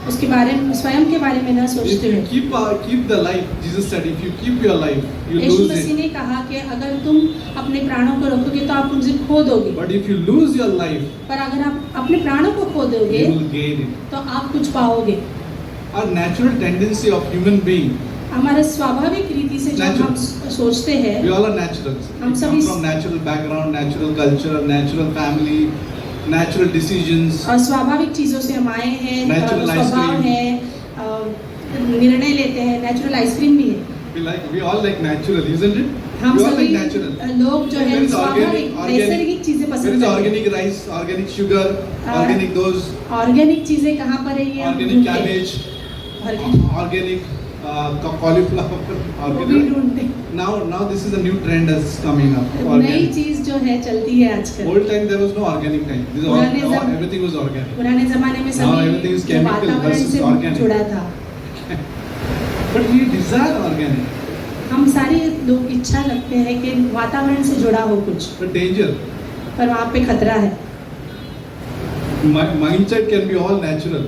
उसके बारे में, स्वयं के बारे में न If सोचते you हुए। keep the life, Jesus said, if you keep your life, you Yeshu lose Masih it. ने कहा कि अगर तुम अपने प्राणों को रखोगे तो आप उनसे खो दोगे, But if you lose your life, पर अगर आप अपने प्राणों को खो दोगे you will gain it. तो आप कुछ पाओगे। Our natural tendency of human being, हमारे स्वाभाविक रीति से जब Natural. हम सोचते हैं, we all are naturals. हम We सभी come from natural background, natural culture, natural family, natural decisions. और स्वाभाविक चीजों से हम आए हैं, Natural स्वभाव ice cream. है, निर्णय लेते हैं, नेचुरल आइसक्रीम भी है। We all like natural, isn't it? हम We all सभी like natural. लोग जो There है is स्वाभाविक नैसर्गिक चीजें There पसंद is करते हैं। organic rice, organic sugar, organic those, organic चीजें कहाँ पर है ये हम organic ढूंढते हैं। cabbage, Organic- organic cauliflower, वो भी organic. ढूंढते हैं। Now this is a new trend that's coming up. नई Organic. चीज जो है चलती है आजकल। Old time there was no organic time. This is all, पुराने now जम- everything was organic. पुराने जमाने में Now everything is सभी जो chemical वातावरण versus से organic. जुड़ा था। But we desire organic. हम सारे लोग इच्छा रखते हैं कि वातावरण से जुड़ा हो कुछ, But danger. पर वहाँ पे खतरा है। Mindset can be all natural.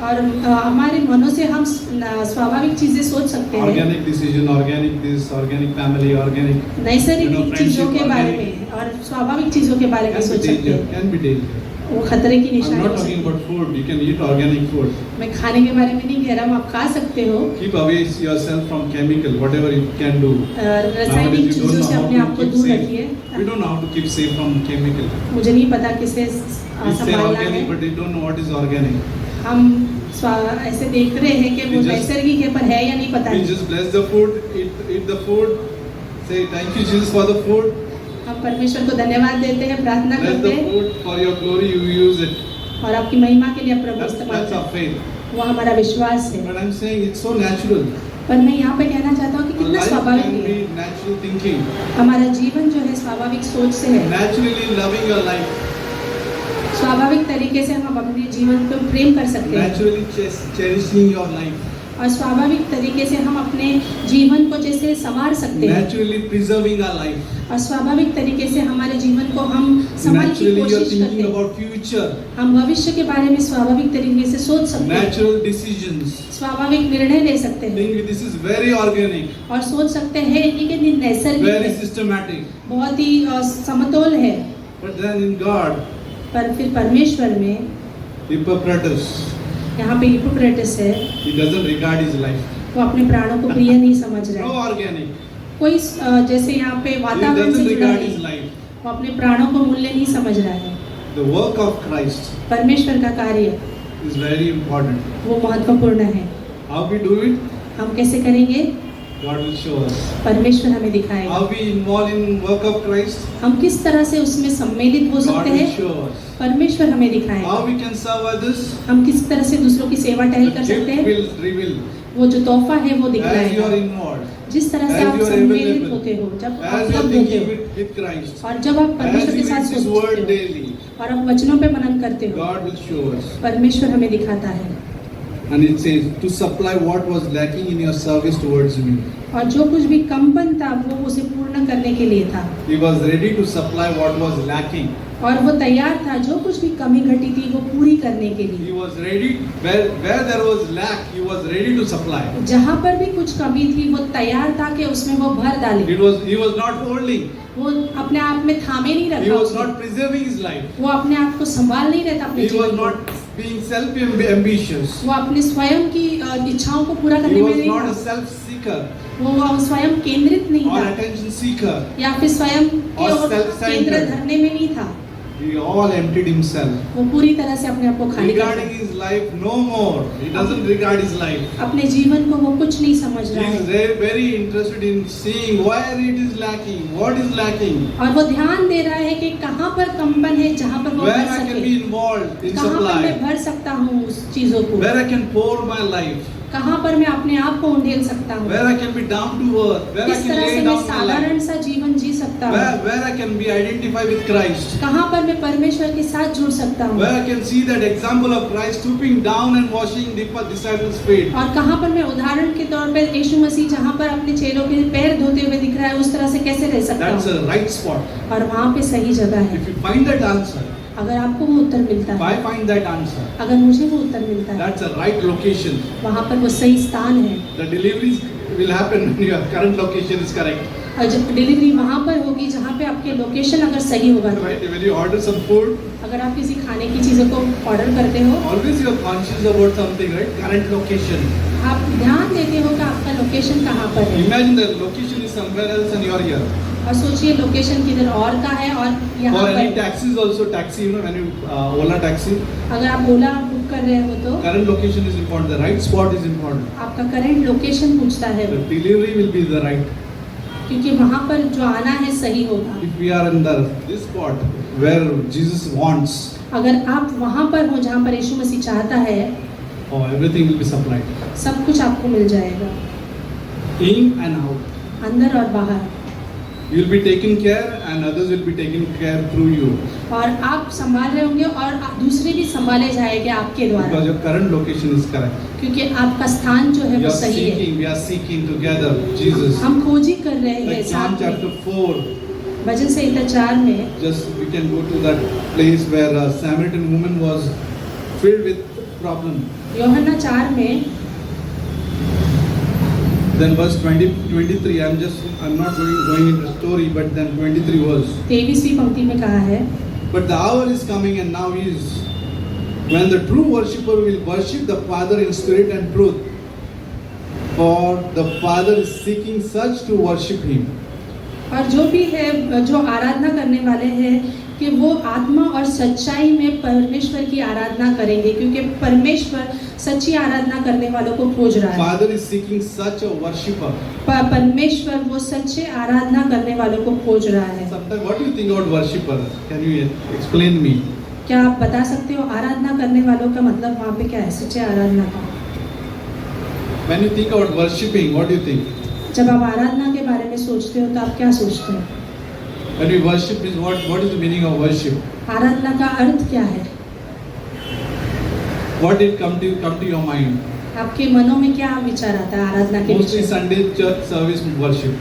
और हमारे मनों से हम स्वाभाविक चीजें सोच सकते हैं, Organic decision, organic this, organic family, organic. नैसर्गिक चीजों के friendship, बारे organic. में और स्वाभाविक चीजों के बारे में Can be सोच सकते danger. हैं। Can be danger. वो खतरे की I'm निशानी not हो talking सकती है। about food. You can eat organic food. मैं खाने के बारे में नहीं कह रहा हूँ, आप खा सकते हो। Keep away yourself from chemical, whatever you can do. रासायनिक Nowadays you चीजों don't से know अपने how आप to को keep दूर safe. रखिए। We don't know how to keep safe from chemical. मुझे नहीं पता किसे We say संभालना organic, है। but they don't know what is organic. हम ऐसे देख रहे हैं कि वो We just- नैसर्गिक है पर है या नहीं पता We नहीं। just bless the food, eat the food, say thank you Jesus for the food, हम परमेश्वर को धन्यवाद देते हैं, प्रार्थना bless करते the हैं food for your glory, you use it. और आपकी महिमा के लिए प्रभु इस्तेमाल That's our करते faith. हैं। वो हमारा विश्वास है। But I'm saying it's so natural. पर मैं यहाँ पे कहना चाहता हूँ कि Our कितना life स्वाभाविक can है। be natural thinking, हमारा जीवन जो है स्वाभाविक सोच से है। naturally loving your life, स्वाभाविक तरीके से हम अपने जीवन को प्रेम कर सकते हैं naturally cherishing your life, और स्वाभाविक तरीके से हम अपने जीवन को जैसे संवार सकते हैं naturally preserving our life. और स्वाभाविक तरीके से हमारे जीवन को हम संभालने की Naturally you're कोशिश करते thinking हैं। about future, हम भविष्य के बारे में स्वाभाविक तरीके से सोच सकते हैं, natural decisions. स्वाभाविक निर्णय ले सकते हैं Think this is very organic, और सोच सकते हैं कि ये नैसर्गिक very है, systematic. बहुत ही समतोल है। But then in God, पर फिर परमेश्वर में Hippocrates, यहाँ पे हिपोक्रेटस है, he doesn't regard his life. वो अपने प्राणों को प्रिय नहीं समझ रहा No है। organic. कोई जैसे यहाँ पे He वातावरण से doesn't जुड़ा regard है, his life. वो अपने प्राणों को मूल्य नहीं समझ रहा है। The work of Christ परमेश्वर का कार्य is very important. वो महत्वपूर्ण है। How we do it? हम कैसे करेंगे? God will show us. परमेश्वर हमें दिखाएगा। How we involved in work of Christ? हम किस तरह से उसमें सम्मिलित हो God सकते will हैं, show us. परमेश्वर हमें दिखाएगा। How we can serve others? हम किस तरह से दूसरों की सेवा टहल कर The सकते gift हैं, will reveal. वो जो तोहफा है वो As you दिखाएगा। are involved, जिस तरह से as आप you are सम्मिलित available, होते हो, जब आप as you are उपलब्ध होते thinking हो with Christ, और जब आप as परमेश्वर you के साथ read His सोचते word हो daily, और आप वचनों पे मनन करते हो, God will show us. परमेश्वर हमें दिखाता है। And it says, to supply what was lacking in your service towards me. और जो कुछ भी कमपन था वो उसे पूर्ण करने के लिए था, He was ready to supply what was lacking. और वो तैयार था जो कुछ भी कमी घटी थी वो पूरी करने के लिए। He was ready, where there was lack, He was ready to supply. जहाँ पर भी कुछ कमी थी वो तैयार था कि उसमें वो भर डाले। He was not holding. वो अपने आप में थामे नहीं He रखा was उसने। not preserving His life. वो अपने आप को संभाल नहीं रहता अपने He was जीवन को। not being self-ambitious. वो अपने स्वयं की इच्छाओं को पूरा He करने में was नहीं not a था। self-seeker वो स्वयं केंद्रित नहीं or था attention seeker. या फिर स्वयं के और ओर self-centered। केंद्र धरने में नहीं था। He all emptied himself. वो पूरी तरह से अपने आप को खाली कर Regarding his life, no more. He doesn't regard his life. अपने जीवन को वो कुछ नहीं समझ रहा He is है very interested in seeing where it is lacking, what is lacking, और वो ध्यान दे रहा है कि कहाँ पर कंपन है जहाँ पर वो where भर I can सके, be involved in कहाँ पर मैं supply, भर सकता हूँ उस चीजों को, where I can pour my life, कहाँ पर मैं अपने आप को उंडेल सकता हूँ, where I can be down to earth, where I किस can तरह से lay मैं down my साधारण life, सा जीवन जी सकता हूँ, where I can be identified with Christ, कहाँ पर मैं परमेश्वर के साथ जुड़ सकता हूँ, where I can see that example of Christ stooping down and washing the disciples' feet. और कहाँ पर मैं उदाहरण के तौर पर यीशु मसीह जहाँ पर अपने चेलों के पैर धोते हुए दिख रहा है उस तरह से कैसे रह सकता That's हूँ, a right spot. और वहाँ पे सही जगह है। If you find that answer, अगर आपको वो उत्तर मिलता if है, I find that answer, अगर मुझे वो उत्तर मिलता है, that's a right location. वहाँ पर वो सही स्थान है, The deliveries will happen when your current location is correct. और जब डिलीवरी वहाँ पर होगी जहाँ पे आपके लोकेशन अगर सही होगा, Right? When you order some food, अगर आप किसी खाने की चीज़ों को ऑर्डर करते हो, always you are conscious about something, right? Current location. आप ध्यान देते हो कि आपका लोकेशन कहाँ पर है, Imagine the location is somewhere else and you are here. और सोचिए लोकेशन किधर और का है और यहाँ For any पर taxis also, taxi, you know, when you Ola taxi, अगर आप ओला बुक कर रहे हो तो current location is important. The right spot is important. आपका करंट लोकेशन पूछता है The वो, delivery will be the right. क्योंकि वहाँ पर जो आना है सही होगा। If we are in this spot where Jesus wants, अगर आप वहाँ पर हो जहाँ पर यीशु मसीह चाहता है, oh, everything will be supplied. सब कुछ आपको मिल जाएगा, In and out. अंदर और बाहर, You will be taken care and others will be taken care through you. और आप संभाल रहे होंगे और दूसरे भी संभाले जाएंगे आपके द्वारा, Because your current location is correct. क्योंकि आपका स्थान जो है We वो are सही है। seeking, we are seeking together Jesus. हम खोजी कर रहे हैं Like John साथ में। chapter 4, भजन संहिता 4 में just we can go to that place where a Samaritan woman was filled with problem. यूहन्ना 4 में Then verse 23, I'm not going into the story, but then 23 verse. 23वीं पंक्ति में कहा है, But the hour is coming and now is when the true worshipper will worship the Father in spirit and truth. For the Father is seeking such to worship Him. और जो भी है जो आराधना करने वाले हैं कि वो आत्मा और सच्चाई में परमेश्वर की आराधना करेंगे, क्योंकि परमेश्वर सच्ची आराधना करने वालों को खोज रहा है। Father is seeking such a worshipper. परमेश्वर वो सच्चे आराधना करने वालों को खोज रहा है। Sometimes, what do you think about worshipper? Can you explain me? क्या आप बता सकते हो आराधना करने वालों का मतलब वहाँ पे क्या है, सच्चे आराधना का? When you think about worshipping, what do you think? जब आप आराधना के बारे में सोचते हो तो आप क्या सोचते हो? When we worship is what is the meaning of worship? आराधना का अर्थ क्या है? What did come to your mind? आपके मनों में क्या विचार आता है आराधना के Mostly विषय? Sunday church service worship.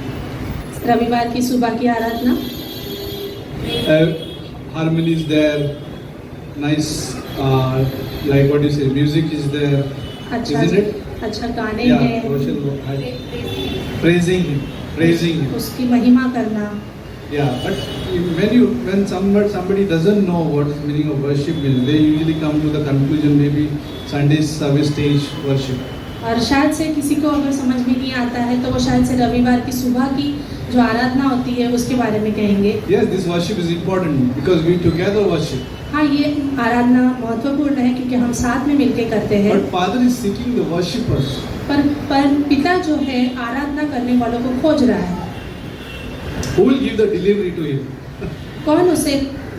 रविवार की सुबह की आराधना, Harmony is there, nice, like what do you say, music is there, अच्छा isn't it? अच्छा गाने Yeah, हैं, worship, praising Him. उसकी महिमा करना। Yeah, but when somebody doesn't know what is meaning of worship is, they usually come to the conclusion maybe Sunday service stage worship. और शायद से किसी को अगर समझ में नहीं आता है तो वो शायद से रविवार की सुबह की जो आराधना होती है उसके बारे में कहेंगे। Yes, this worship is important because we together worship. हाँ, ये आराधना महत्वपूर्ण है क्योंकि हम साथ में मिलके करते हैं। But Father is seeking the worshippers. पर पिता जो है आराधना करने वालों को खोज रहा है। Who will give the delivery to him? कौन उसे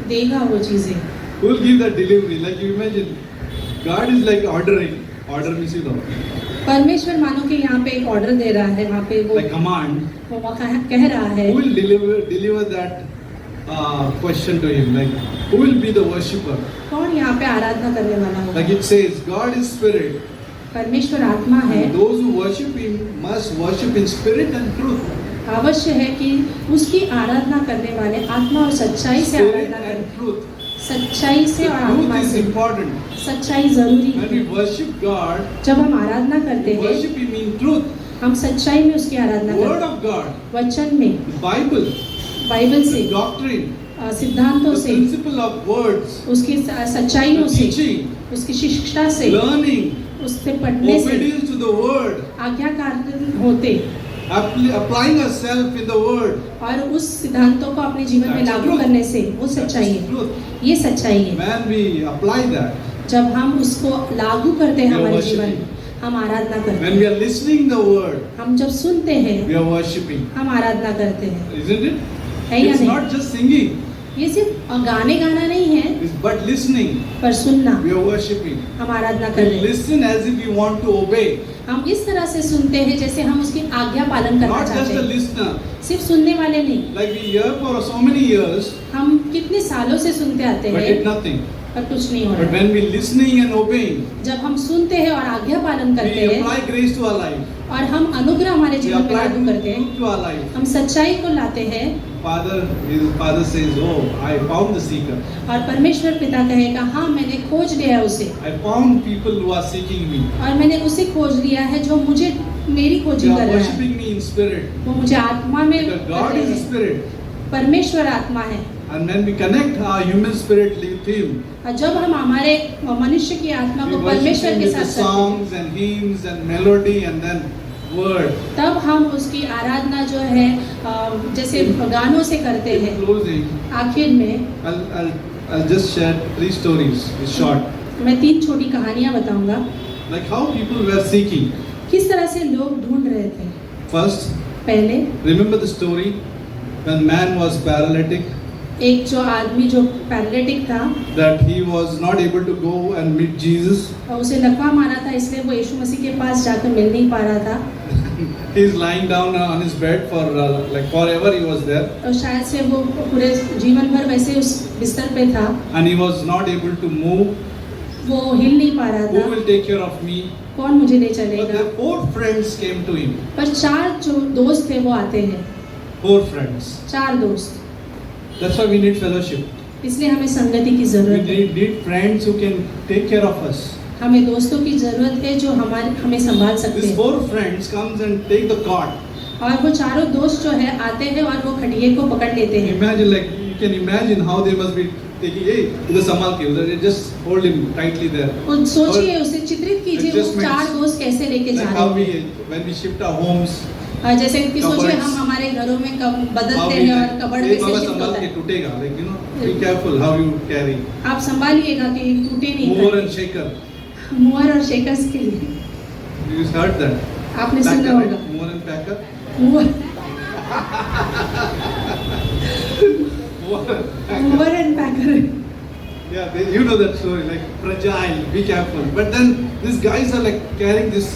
देगा वो चीजें? Who will give the delivery? Like you imagine, God is like ordering. Order means you know, परमेश्वर मानो कि यहाँ पे एक ऑर्डर दे रहा है, वहाँ पे वो like command. वो कह रहा है। Who will deliver that question to him? Like who will be the worshipper? कौन यहाँ पे आराधना करने वाला होगा? Like it says, God is spirit. परमेश्वर आत्मा है। And those who worship Him must worship in spirit and truth. आवश्य है कि उसकी आराधना करने वाले आत्मा और सच्चाई से Spirit आराधना and करें। truth. सच्चाई से और Truth आत्मा is से। important. सच्चाई जरूरी When we है। worship God, जब हम आराधना करते we हैं, worship Him in truth. हम सच्चाई में उसकी आराधना The Word करते हैं। of God, वचन में, the Bible, बाइबल से, the doctrine, सिद्धांतों the से, principle of words, उसकी सच्चाइयों the से, teaching, उसकी शिक्षा से, learning, उससे पढ़ने से, obedience to the Word, आज्ञाकार होते applying ourselves in the Word. और उस सिद्धांतों को अपने जीवन में That's लागू truth. करने से वो That सच्चाई is है। truth. ये सच्चाई है। When we apply that, जब हम उसको लागू करते हैं We are हमारे worshiping. जीवन में, हम आराधना करते when we हैं। are listening the Word, हम जब सुनते हैं, we are worshiping. हम आराधना करते हैं। Isn't it? है या It's नहीं? not just singing, ये सिर्फ गाने गाना नहीं है, it's but listening. पर सुनना, We are worshiping. हम आराधना कर We रहे हैं। listen as if we want to obey. हम इस तरह से सुनते हैं जैसे हम उसकी आज्ञा पालन करना Not just चाहते a हैं। listener. सिर्फ सुनने वाले नहीं, Like we hear for so many years, हम कितने सालों से सुनते आते but हैं did nothing. पर कुछ नहीं हो But रहा। when we listening and obeying, जब हम सुनते हैं और आज्ञा पालन we करते हैं apply grace to our life. और हम अनुग्रह हमारे We जीवन में apply लागू करते हैं, truth to our life. हम सच्चाई को लाते हैं His father says, "Oh, I found the seeker. और परमेश्वर पिता कहेगा, हाँ मैंने खोज लिया उसे I found people who are seeking me. और मैंने उसे खोज लिया है जो मुझे मेरी खोजी They कर are रहा है। worshiping me in spirit. वो मुझे आत्मा में Because कर God रहे is हैं। spirit. परमेश्वर आत्मा है And when we connect our human spirit with Him, और जब हम हमारे मनुष्य की आत्मा we को worship परमेश्वर Him के with the साथ करते हैं, songs and hymns and melody and then word. तब हम उसकी आराधना जो है जैसे गानों से करते In हैं। closing, आखिर में I'll just share 3 stories. It's short. मैं 3 छोटी कहानियां बताऊंगा, Like how people were seeking. किस तरह से लोग ढूंढ रहे थे। First, पहले remember the story when man was paralytic, एक जो आदमी जो पैरालिटिक था that he was not able to go and meet Jesus. और उसे लकवा मारा था, इसलिए वो यीशु मसीह के पास जाकर मिल नहीं पा रहा था He's lying down on his bed for like forever he was there, और शायद से वो पूरे जीवन भर वैसे उस बिस्तर पे था, and he was not able to move. वो हिल नहीं पा रहा Who था। will take care of me? कौन मुझे ले But चलेगा? their 4 friends came to him. पर 4 जो दोस्त थे वो आते हैं, 4 friends. 4 दोस्त। That's why we need fellowship. इसलिए हमें संगति की We जरूरत है। need friends who can take care of us. हमें दोस्तों की जरूरत है जो हमें संभाल सकते These हैं। 4 friends comes and take the cart. और वो चारों दोस्त जो है आते हैं और वो खटिये को पकड़ लेते हैं। Imagine, like you can imagine how they must be taking. Hey, उधर संभाल के उधर just hold him tightly there. और सोचिए, उसे चित्रित कीजिए वो Adjustments. 4 दोस्त कैसे लेके जा Like how रहे we हैं। when we shift our homes. जैसे कि सोचिए Cupboards. हम हमारे घरों में कब How बदलते we हैं और like, कबड़ hey, कैसे बाबा शिफ्ट संभाल होता के है। टूटेगा. Like be careful how you carry. आप संभालिएगा कि टूटे नहीं। Mover करके। and shaker. मुअर और शेकर्स के लिए You heard that? आपने सुना Packer, होगा। right? Mover and packer. Mover Mover and packer. Mover and packer. Yeah, you know that story, like fragile, be careful. But then these guys are like carrying this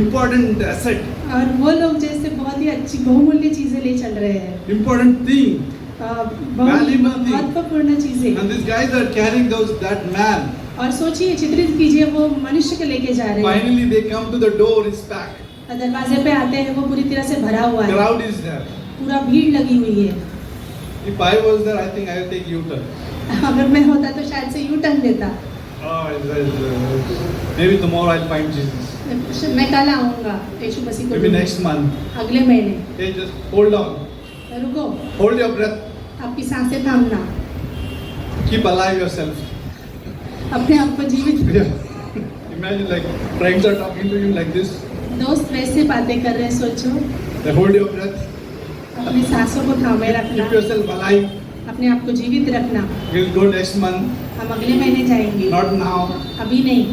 important asset, और वो लोग जैसे बहुत ही अच्छी बहुमूल्य चीजें ले चल रहे हैं, important thing. बहुत Valuable thing. महत्वपूर्ण चीजें। And these guys are carrying that man. और सोचिए, चित्रित कीजिए वो मनुष्य को लेके जा रहे हैं। Finally they come to the door, it's packed. और दरवाजे पे आते हैं, वो पूरी तरह से भरा हुआ है, Crowd is there. पूरा भीड़ लगी हुई है। If I was there, I think I will take U-turn. अगर मैं होता तो शायद से यू टर्न देता। Maybe tomorrow I'll find Jesus. मैं कल आऊंगा यीशु मसीह को Maybe ढूंढने। next month. अगले महीने। Hey, just hold on. रुको, Hold your breath. आपकी सांसें थामना, Keep alive yourself. अपने आप को जीवित। Imagine like friends are talking to you like this. दोस्त वैसे बातें कर रहे हैं, सोचो। They hold your breath. अपनी सांसों को थामे Keep रखना, yourself alive. अपने आप को जीवित रखना। We'll go next month, हम अगले महीने जाएंगे, not now. अभी नहीं।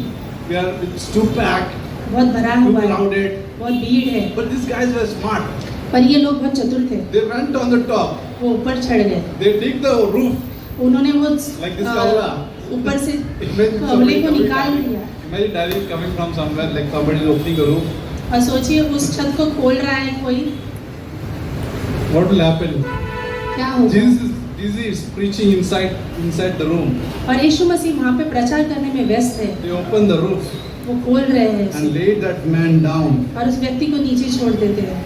We are, it's too packed, बहुत भरा too हुआ है, crowded. बहुत भीड़ है। But these guys were smart. पर ये लोग बहुत चतुर थे, They went on the top. वो ऊपर चढ़ गए। They dig the roof. उन्होंने वो Like this कवला. ऊपर से Imagine कवले somebody को coming निकाल down. दिया। Imagine Daddy is coming from somewhere, like somebody is opening a roof. और सोचिए उस छत को खोल रहा है कोई, What will happen? क्या होगा? Jesus is preaching inside the room. और यीशु मसीह वहाँ पे प्रचार करने में व्यस्त है, They open the roof वो खोल रहे हैं and उसे, laid that man down. और उस व्यक्ति को नीचे छोड़ देते हैं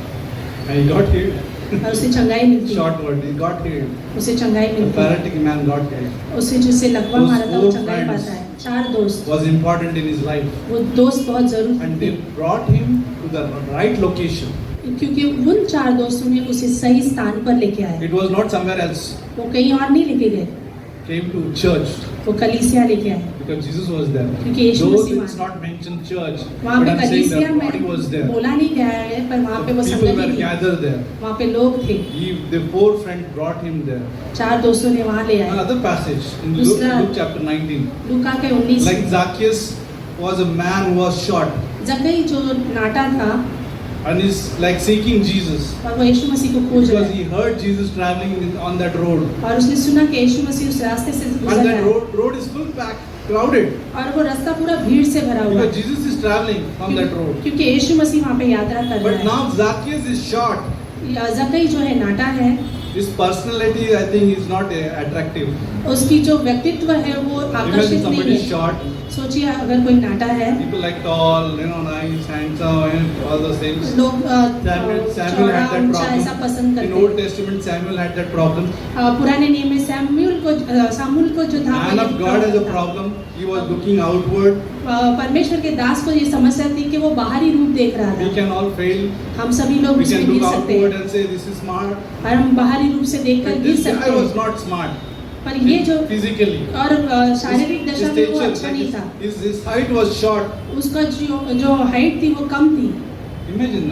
And he got healed. और उसे चंगाई मिलती है, Short word, he got healed. उसे चंगाई The मिलती है, paralytic man got healed. उसे जिससे लकवा Those मारा था वो four चंगाई friends पाता है। 4 दोस्त, Was important in his life. वो दोस्त बहुत जरूर And थे, they brought him to the right location. क्योंकि उन 4 दोस्तों ने उसे सही स्थान पर लेके आए, It was not somewhere else. वो कहीं और नहीं लेके गए, Came to church वो कलीसिया लेके आए, because Jesus was there. क्योंकि यीशु Though Masih it's not mentioned church, वहाँ but पे I'm saying कलीसिया the body was में there. बोला नहीं गया है, पर वहाँ पे वो The people संगति were थी, gathered there. वहाँ पे लोग थे, The 4 friends brought him there. 4 दोस्तों ने वहाँ ले आए। Another passage in दूसरा- Luke chapter 19. लूका के 19 Like Zacchaeus was a man who was short जक्कई जो नाटा था and is like seeking Jesus और वो यीशु मसीह को खोज रहा because है, he heard Jesus traveling on that road. और उसने सुना कि यीशु मसीह उस रास्ते से And गुजर that रहा है road is full packed, crowded और वो रास्ता पूरा भीड़ से भरा हुआ because है, Jesus is traveling on that road. क्योंकि यीशु मसीह वहाँ पे यात्रा कर But रहा now Zacchaeus is short. है। जक्कई जो है नाटा है, His personality, I think, is not attractive. उसकी जो व्यक्तित्व है वो Imagine आकर्षित somebody नहीं is है। short. सोचिए अगर कोई नाटा है, People like tall, nice, handsome, and all those things. लोग Samuel चौड़ा had that ऊंचा ऐसा problem. पसंद In करते Old हैं। Testament, Samuel had that problem. पुराने नियम में सामुएल को जो था Man of God has a problem. He was looking outward. परमेश्वर के दास को ये समस्या थी कि वो बाहरी रूप देख रहा We था। can all fail. हम सभी लोग We उसमें can गिर look सकते outward हैं and say this is smart. और हम बाहरी रूप से देखकर But गिर this सकते guy was हैं, not smart. पर ये जो Physically. और शारीरिक His दशा में वो stature, अच्छा नहीं था, his height was short. उसका जो हाइट थी वो कम थी। Imagine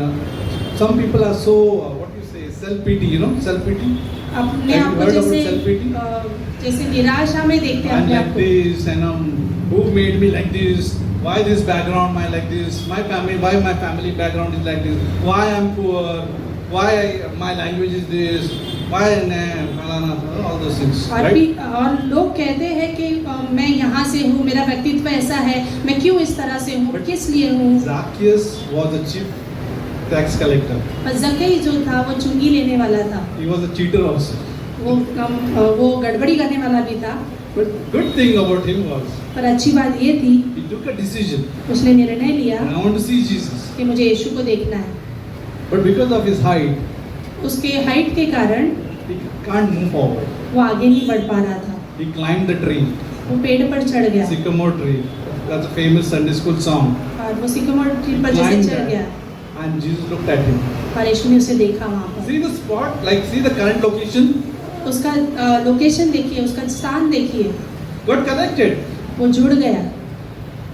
some people are so what do you say, self-pity, self-pity. अपने Have आप you को heard about जैसे self-pity? जैसे निराशा में देखते हैं I'm अपने आप like को, this, and who made me like this? Why this background my like this? Why my family background is like this? Why I'm poor? Why my language is this? Why all those things, और right? भी और लोग कहते हैं कि मैं यहाँ से हूँ, मेरा व्यक्तित्व ऐसा है, मैं क्यों इस तरह से हूँ, किस लिए हूँ। Zacchaeus was a chief tax collector. और जक्कई जो था वो चुंगी लेने वाला था, He was a cheater also. वो गड़बड़ी करने वाला भी था, But good thing about him was पर अच्छी बात ये थी he took a decision. उसने निर्णय लिया I want to see Jesus. कि मुझे यीशु को देखना है। But because of his height, उसके हाइट के कारण he can't move forward. वो आगे नहीं बढ़ पा रहा था, He climbed the tree, वो पेड़ पर चढ़ गया sycamore tree. That's a famous Sunday school song. और वो सिकमोर ट्री पर जैसे Climbed चढ़ that. गया And Jesus looked at him. और यीशु ने उसे देखा वहाँ पर। See the spot, like see the current location, उसका लोकेशन देखिए, उसका स्थान देखिए, got connected. वो जुड़ गया।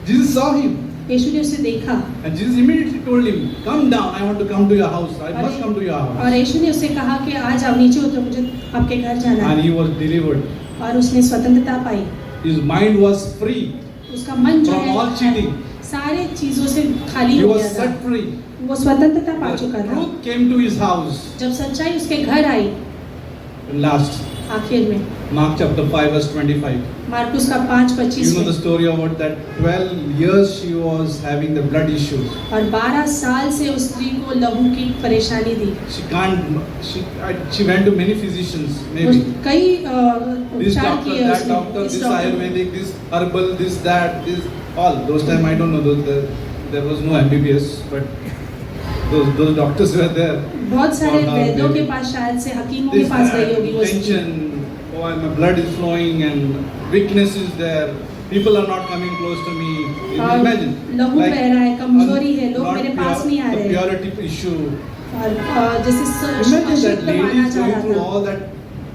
Jesus saw him. यीशु ने उसे देखा And Jesus immediately told him, come down, I want to come to your house. I must come to your और house. यीशु ने उसे कहा कि आज आप नीचे उतरो, मुझे आपके घर जाना And है। he was delivered. और उसने स्वतंत्रता पाई, His mind was free. उसका मन जो From है all cheating. सारे चीजों से खाली He हो was गया था, set free. वो स्वतंत्रता पा The चुका था। truth came to his house. जब सच्चाई उसके घर आई And last, आखिर में, Mark chapter 5 verse 25. मार्कुस का 5:25 You know the में, story about that 12 years she was having the blood issue. और 12 साल से उस स्त्री को लहू की परेशानी थी। She went to many physicians, maybe. कई This उपचार doctor, किए that उसने, doctor, इस this doctor Ayurvedic, this herbal, this that, this all. Those time I don't know. There was no MBBS, but those doctors were there. बहुत सारे और वैद्यों maybe के पास, शायद से हकीमों के This पास that, गई होगी वो स्त्री। tension. Oh, and my blood is flowing and weakness is there. People are not coming close to me. और Imagine. लहू बह रहा है, कमजोरी है, लोग not मेरे पास नहीं आ the रहे। purity issue. और जैसे Imagine that अशुद्ध lady माना is जा going रहा through था। all that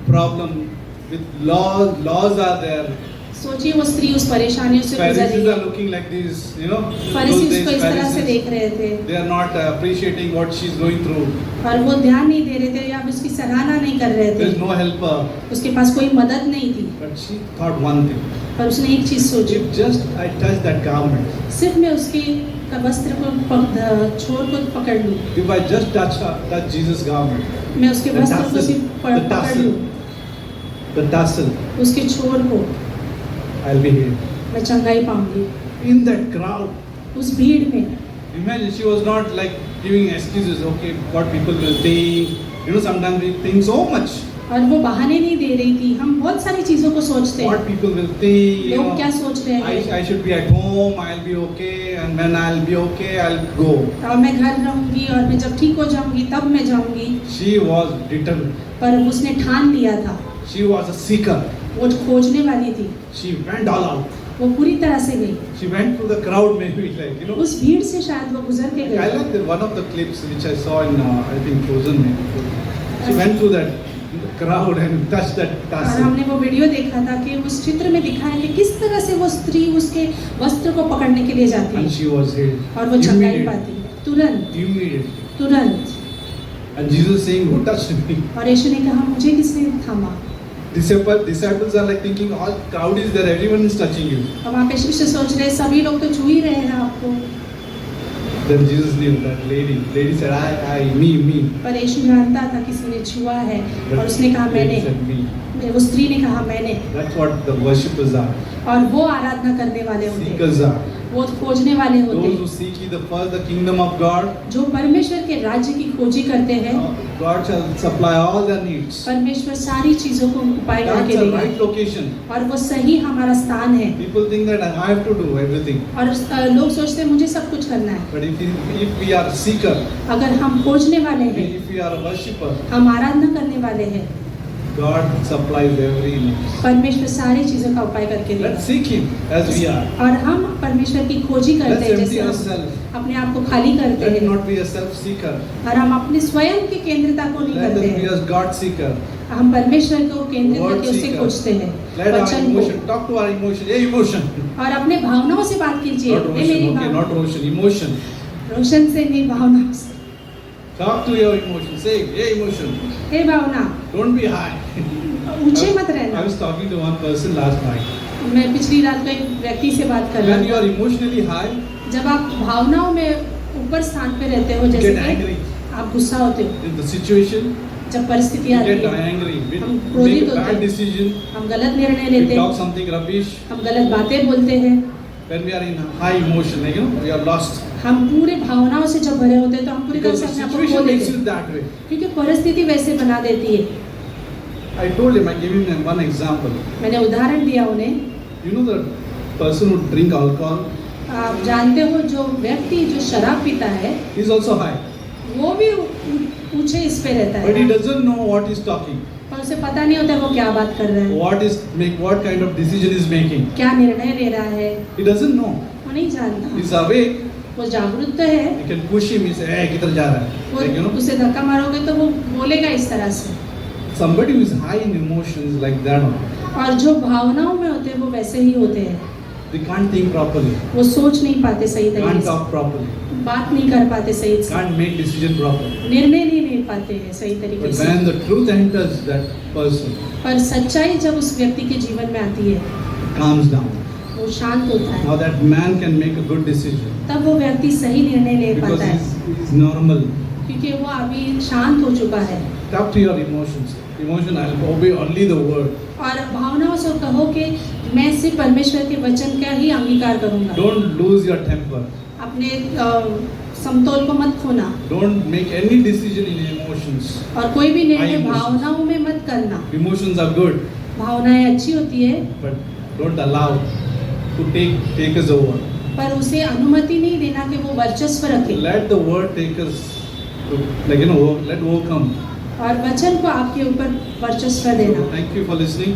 problem with laws are there, सोचिए वो स्त्री उस परेशानियों से गुजर रही Pharisees are है। looking like this, you know. फरीसी Those उसको days इस तरह से Pharisees, देख रहे थे they are not appreciating what she's going through. और वो ध्यान नहीं दे रहे थे या उसकी सराहना नहीं कर रहे There is थे। no helper. उसके पास कोई मदद नहीं थी, But she thought one thing. पर उसने एक चीज सोची, If just I touch that garment, सिर्फ मैं उसके वस्त्र को छोर को पकड़ लूं, if I just touch Jesus' garment, मैं उसके the वस्त्र को tassel, सिर्फ the पकड़ tassel, लूं, the tassel, उसके छोर को, I'll be healed. मैं चंगाई पाऊंगी। In that crowd, उस भीड़ में imagine she was not like giving excuses. Okay, what people will think. You know, sometimes we think so much. और वो बहाने नहीं दे रही थी। हम बहुत सारी चीजों को सोचते What हैं, people will think. You लोग क्या know, सोच रहे हैं, I should be at home. I'll be okay, and when I'll be okay, I'll go. और मैं घर रहूंगी और मैं जब ठीक हो जाऊंगी तब मैं जाऊंगी। She was determined. पर उसने ठान लिया था, She was a seeker. वो खोजने वाली थी, She went all out. वो पूरी तरह से गई। She went through the crowd, maybe like, you know. उस भीड़ से शायद वो गुजर के I गई। like one of the clips which I saw in I think Frozen. Maybe. She went through that crowd and touched that और tassel. हमने वो वीडियो देखा था कि उस चित्र में दिखाया कि किस तरह से वो स्त्री उसके वस्त्र को पकड़ने के लिए जाती And है she was healed. और वो चंगाई Immediately. पाती है, तुरंत Immediately. तुरंत। And Jesus saying, who touched me? और यीशु ने कहा मुझे किसने थामा। Disciples are like thinking, all crowd is there, everyone is touching you. अब वहाँ पे शिष्य सोच रहे सभी लोग तो छू ही रहे हैं आपको, Then Jesus knew that lady. Lady said, me. पर यीशु जानता था किसी ने छुआ है और उसने कहा Lady मैंने, said, me. वो स्त्री ने कहा मैंने। That's what the worshippers are. और वो आराधना करने वाले होते हैं, Seekers are. वो खोजने वाले होते Those who हैं, seek ye the first the kingdom of God, जो परमेश्वर के राज्य की खोजी करते हैं। God shall supply all their needs. परमेश्वर सारी चीजों को उपाय That's करके the देगा right location. और वो सही हमारा स्थान है। People think that I have to do everything. और लोग सोचते हैं मुझे सब कुछ करना है, But if we are a seeker, अगर हम खोजने वाले हैं, if we are a worshipper, हम आराधना करने वाले हैं, God supplies every need. परमेश्वर सारी चीजों का उपाय करके देगा। Let's seek Him as we are. और हम परमेश्वर की खोजी करते Let's हैं, empty जैसे हम ourselves. अपने आप को खाली करते Let हैं not be a self-seeker. और हम अपने स्वयं की केंद्रता को नहीं Let करते us be हैं, a God-seeker. हम परमेश्वर को केंद्रित Word करके उससे seeker. खोजते हैं, Let our वचन को। emotion, talk to our emotion. Hey, emotion. और अपने भावनाओं से बात कीजिए, Not ये मेरी Roshan, okay, Bhavna, not Roshan, emotion. रोशन से नहीं, भावनाओं से। Talk to your emotion. Say, hey, emotion. Hey Bhavna, Don't be high. ऊंचे मत I रहना। was talking to one person last night. मैं पिछली रात को एक व्यक्ति से बात कर When you रहा are था। emotionally high, जब आप भावनाओं में ऊपर स्थान पे रहते हो, you जैसे get angry. कि आप गुस्सा होते हो, In the situation, जब परिस्थिति you आती get है, angry. We हम make क्रोधित a होते bad हैं, decision. हम गलत निर्णय We लेते talk हैं, something rubbish. हम गलत बातें बोलते हैं। When we are in high emotion, like, you know, we are lost. हम पूरे भावनाओं से जब भरे होते हैं तो हम पूरी तरह Because से the अपने आप को situation खो makes देते you हैं, that way. क्योंकि परिस्थिति वैसे बना देती है। I told him, I gave him one example. मैंने उदाहरण दिया उन्हें। You know the person who drink alcohol, आप जानते हो जो व्यक्ति जो शराब पीता है he's also high. वो भी ऊंचे इस पे रहता But he है, doesn't know what he's talking. पर उसे पता नहीं होता वो क्या बात कर रहा है, What kind of decision he's making. क्या निर्णय ले रहा है, He doesn't know. वो नहीं जानता। He's awake. वो जागरूक तो है, You can push him. He say, hey, किधर जा रहा है? वो Like, you know, उसे धक्का मारोगे तो वो बोलेगा इस तरह से। somebody who is high in emotions like that, और जो भावनाओं में होते हैं वो वैसे ही होते हैं, they can't think properly, वो सोच नहीं पाते सही तरीके can't से, talk properly, बात नहीं कर पाते सही से, can't make decision properly. निर्णय नहीं ले पाते हैं सही तरीके But से। when the truth enters that person, पर सच्चाई जब उस व्यक्ति के जीवन में आती है, calms down. वो शांत होता है, Now that man can make a good decision तब वो व्यक्ति सही निर्णय ले because पाता है, he's normal. क्योंकि वो अभी शांत हो चुका है। Talk to your emotions. Emotion, I'll obey only the word. और भावनाओं से कहो कि मैं सिर्फ परमेश्वर के वचन का ही अंगीकार करूंगा। Don't lose your temper. अपने समतोल को मत खोना Don't make any decision in emotions. और कोई भी निर्णय Emotions. भावनाओं में मत करना। Emotions are good, भावनाएं अच्छी होती है, but don't allow to take us over. पर उसे अनुमति नहीं देना कि वो वर्चस्व रखे, Let the word take us, like, you know, let overcome. और वचन को आपके ऊपर वर्चस्व देना। Thank you for listening.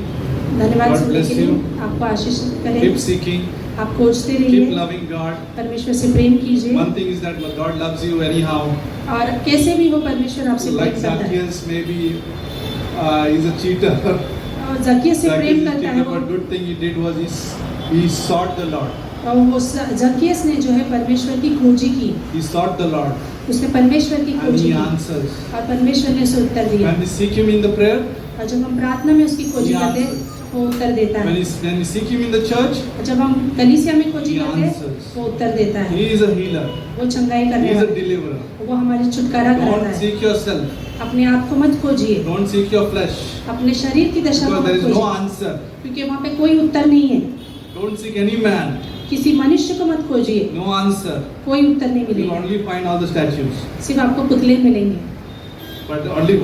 धन्यवाद God सुनने bless के लिए, you. आपको आशीष करे। Keep seeking. आप खोजते Keep रहिए, loving God. परमेश्वर से प्रेम कीजिए, One thing is that God loves you anyhow. और कैसे भी वो परमेश्वर आपसे Like प्रेम करता है। Zacchaeus, maybe he's a cheater. जक्कियस से प्रेम Zacchaeus करता did है the वो, good thing he did was he sought the Lord. और वो जक्कियस ने जो है परमेश्वर की खोजी की, He sought the Lord उसने परमेश्वर की and खोजी he की answers. और परमेश्वर ने उसे उत्तर दिया। When we seek him in the prayer, और जब हम प्रार्थना में उसकी खोजी He करते हैं answers. वो उत्तर देता when है, we seek him in the church, और जब हम कलीसिया में खोजी He करते हैं answers. वो उत्तर देता है, he is a healer, वो चंगाई he करने is a वाला, deliverer. वो हमारी छुटकारा कराता Don't है। seek yourself, अपने आप को मत खोजिए, don't seek your flesh, अपने शरीर की दशा को because there मत is no खोजिए, answer. क्योंकि वहाँ पे कोई उत्तर नहीं है। Don't seek any man, किसी मनुष्य को मत खोजिए, no answer. कोई उत्तर नहीं You will मिलेगा, only find all the statues. सिर्फ आपको पुतले मिलेंगे। But only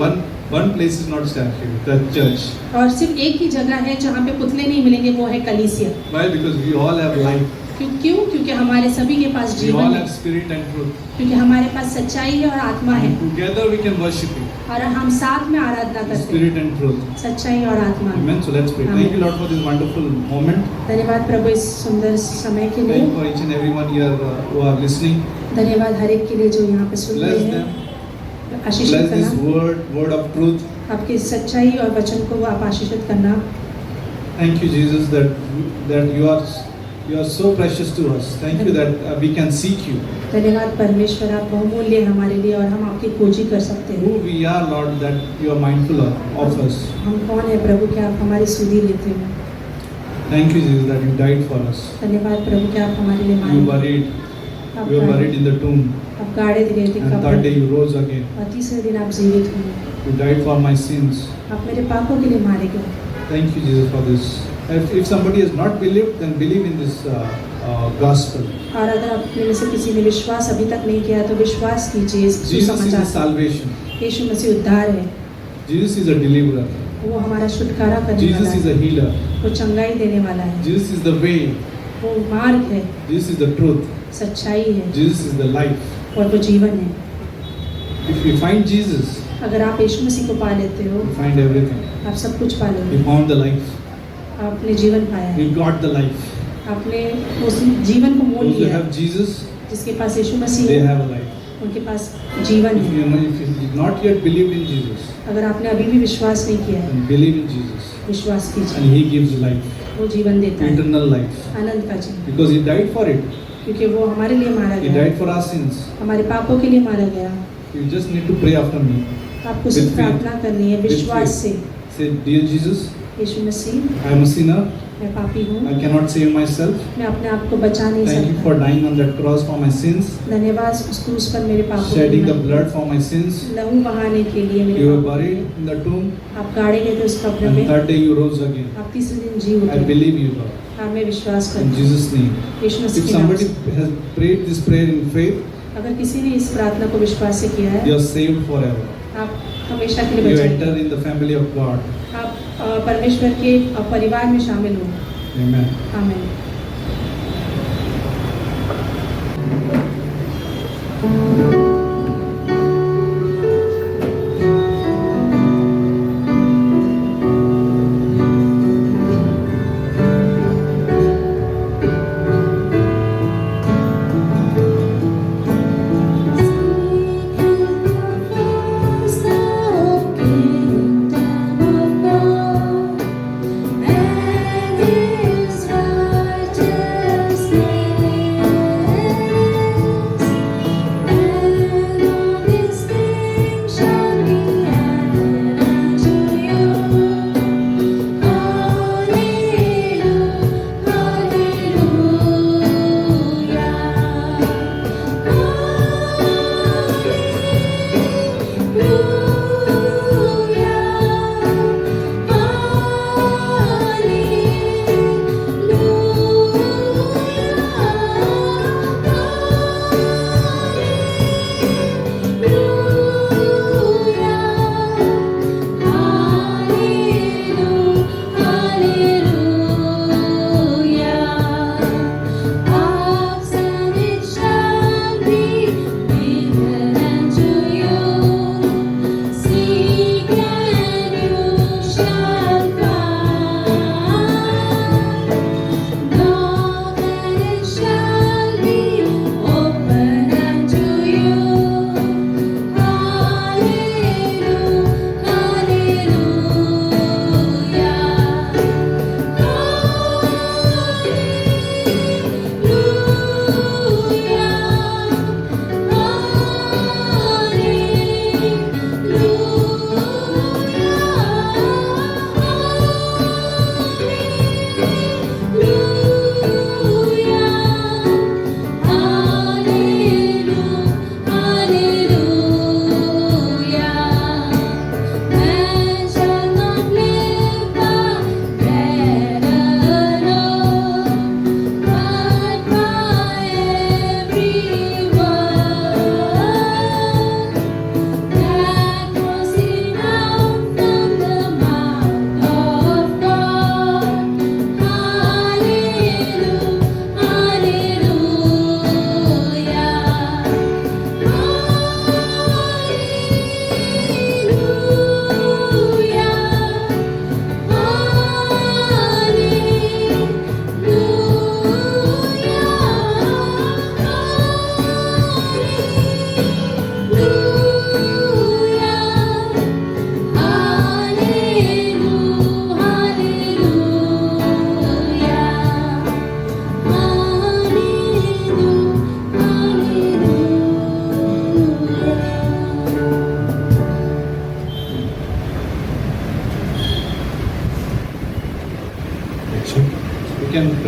one place is not statue, the church. और सिर्फ एक ही जगह है जहाँ पे पुतले नहीं मिलेंगे, वो है कलीसिया। Why? Because we all have life. क्यों? क्योंकि हमारे सभी के पास We जीवन all है, have spirit and truth. क्योंकि हमारे पास सच्चाई है और आत्मा है, Together we can worship Him. और हम साथ में आराधना In करते हैं, spirit and truth. सच्चाई और आत्मा में। Amen. So let's pray. Amen. Thank you, Lord, for this wonderful moment. धन्यवाद प्रभु इस सुंदर समय के Thank you लिए, for each and everyone here who are listening. धन्यवाद हर एक के लिए जो यहाँ पे सुन रहे Bless हैं। them. आशीषित Bless this करना, word of truth. आपकी सच्चाई और वचन को आप आशीषित करना। Thank you, Jesus, that you are so precious to us. Thank you that we can seek you. धन्यवाद परमेश्वर, आप बहुमूल्य हैं हमारे लिए और हम आपकी खोजी कर सकते Who हैं। we are, Lord, that you are mindful of us. हम कौन है प्रभु कि आप हमारी सुधि लेते हो। Thank you, Jesus, that you died for us. धन्यवाद प्रभु कि आप हमारे लिए You मारे, you were buried in the tomb, आप गाड़े गए थे and कब्र third day में, you rose again. और तीसरे दिन आप जीवित हुए। You died for my sins. आप मेरे पापों के लिए मारे गए। Thank you, Jesus, for this. If somebody has not believed, then believe in this gospel. और अगर आप में से किसी ने विश्वास अभी तक नहीं किया तो विश्वास कीजिए इस Jesus is सुसमाचार the salvation. से। यीशु मसीह उद्धार है, Jesus is a deliverer. वो हमारा छुटकारा करने वाला Jesus is है, a healer. वो चंगाई देने वाला है, Jesus is the way. वो मार्ग है, Jesus is the truth. सच्चाई है Jesus is the life. और वो जीवन है। If we find Jesus, अगर आप यीशु मसीह को पा लेते हो, we find everything. आप सब कुछ पा We लोगे। found the life. आपने जीवन पाया है, We got the life. आपने उस जीवन को मोल Those who लिया है। have Jesus, जिसके पास यीशु मसीह they है, have a life. उनके पास जीवन If है। you did not yet believe in Jesus, अगर आपने अभी भी विश्वास नहीं किया है, then believe in Jesus. विश्वास कीजिए, And He gives life, वो जीवन देता है, eternal life. आनंद का जीवन, Because He died for it. क्योंकि वो हमारे लिए मारा He गया, died for our sins. हमारे पापों के लिए मारा गया। You just need to pray after me. आपको सिर्फ With faith. प्रार्थना करनी है With विश्वास से। faith. Say, Dear Jesus, Yeshu Masih, I am a sinner. मैं पापी हूँ, I cannot save myself. मैं अपने आप को बचा नहीं Thank you सकता। for dying on that cross for my sins, धन्यवाद उस क्रूस पर मेरे पापों के shedding the लिए, blood for my sins. लहू बहाने के लिए मेरे You were पापों के लिए। buried in the tomb, आप गाड़े गए थे उस कब्र and में, third day you rose again. आप तीसरे दिन जी I उठे। believe you, Lord. हाँ, मैं विश्वास In करती हूँ Jesus' name. Yeshu Masih If के नाम somebody से। has prayed this prayer in faith, अगर किसी ने इस प्रार्थना को विश्वास से किया है, you are saved forever. आप हमेशा के लिए You बचाए, enter in the family of God. आप परमेश्वर के परिवार में शामिल हो। Amen. आमीन। And His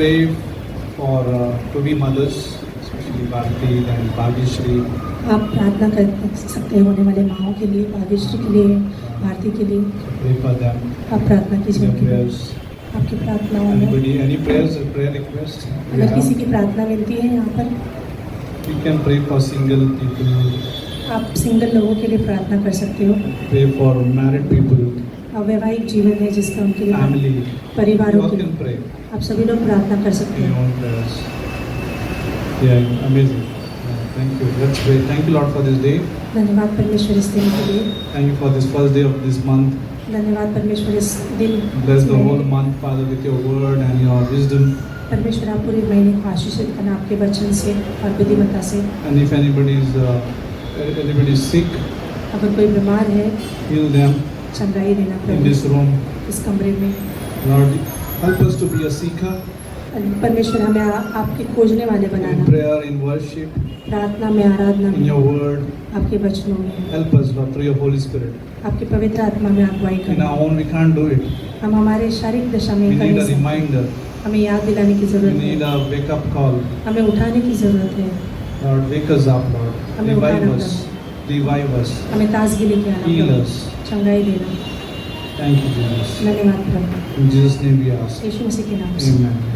pray for to be mothers, especially Bharti and Bhagyashri. आप प्रार्थना कर सकते हैं होने वाले माँओं के लिए, भाग्यश्री के लिए, भारती के लिए। Pray for them. आप प्रार्थना कीजिए Their उनके लिए। prayers. आपकी प्रार्थनाओं में Anybody, any prayers or prayer requests? अगर किसी की प्रार्थना मिलती है यहाँ पर, You can pray for single people. आप सिंगल लोगों के लिए प्रार्थना कर सकते हो। Pray for married people. वैवाहिक जीवन है जिसका उनके लिए, Family. परिवारों You के all can लिए pray. आप सभी लोग प्रार्थना कर सकते Your हैं। own prayers. Yeah, amazing. Yeah, thank you. Let's pray. Thank you, Lord, for this day. धन्यवाद परमेश्वर इस दिन के लिए, Thank you for this first day of this month. धन्यवाद परमेश्वर इस दिन Bless the में। whole month, Father, with your word and your wisdom. परमेश्वर आप पूरे महीने को आशीषित करना आपके वचन से और बुद्धिमत्ता से। And if anybody is sick, अगर कोई बीमार है, heal them चंगाई देना in प्रभु this room. इस कमरे में। Lord, help us to be a seeker परमेश्वर हमें आपके खोजने वाले in banana, prayer, in worship, प्रार्थना में, आराधना in में, your word. आपके वचनों में, Help us, Lord, through your Holy Spirit. आपके पवित्र आत्मा में अगुवाई In करना। our own, we can't do it. हम हमारे शारीरिक दशा में We कर need नहीं a सकते। reminder. हमें याद दिलाने की We जरूरत need है, a wake-up call. हमें उठाने की जरूरत है, Lord, wake us up, Lord. हमें Revive उठाना us. Revive us. हमें ताजगी लेके आना Heal प्रभु, us. चंगाई देना। Thank you, Jesus. धन्यवाद प्रभु, In Jesus' name we ask. यीशु मसीह के नाम से। Amen.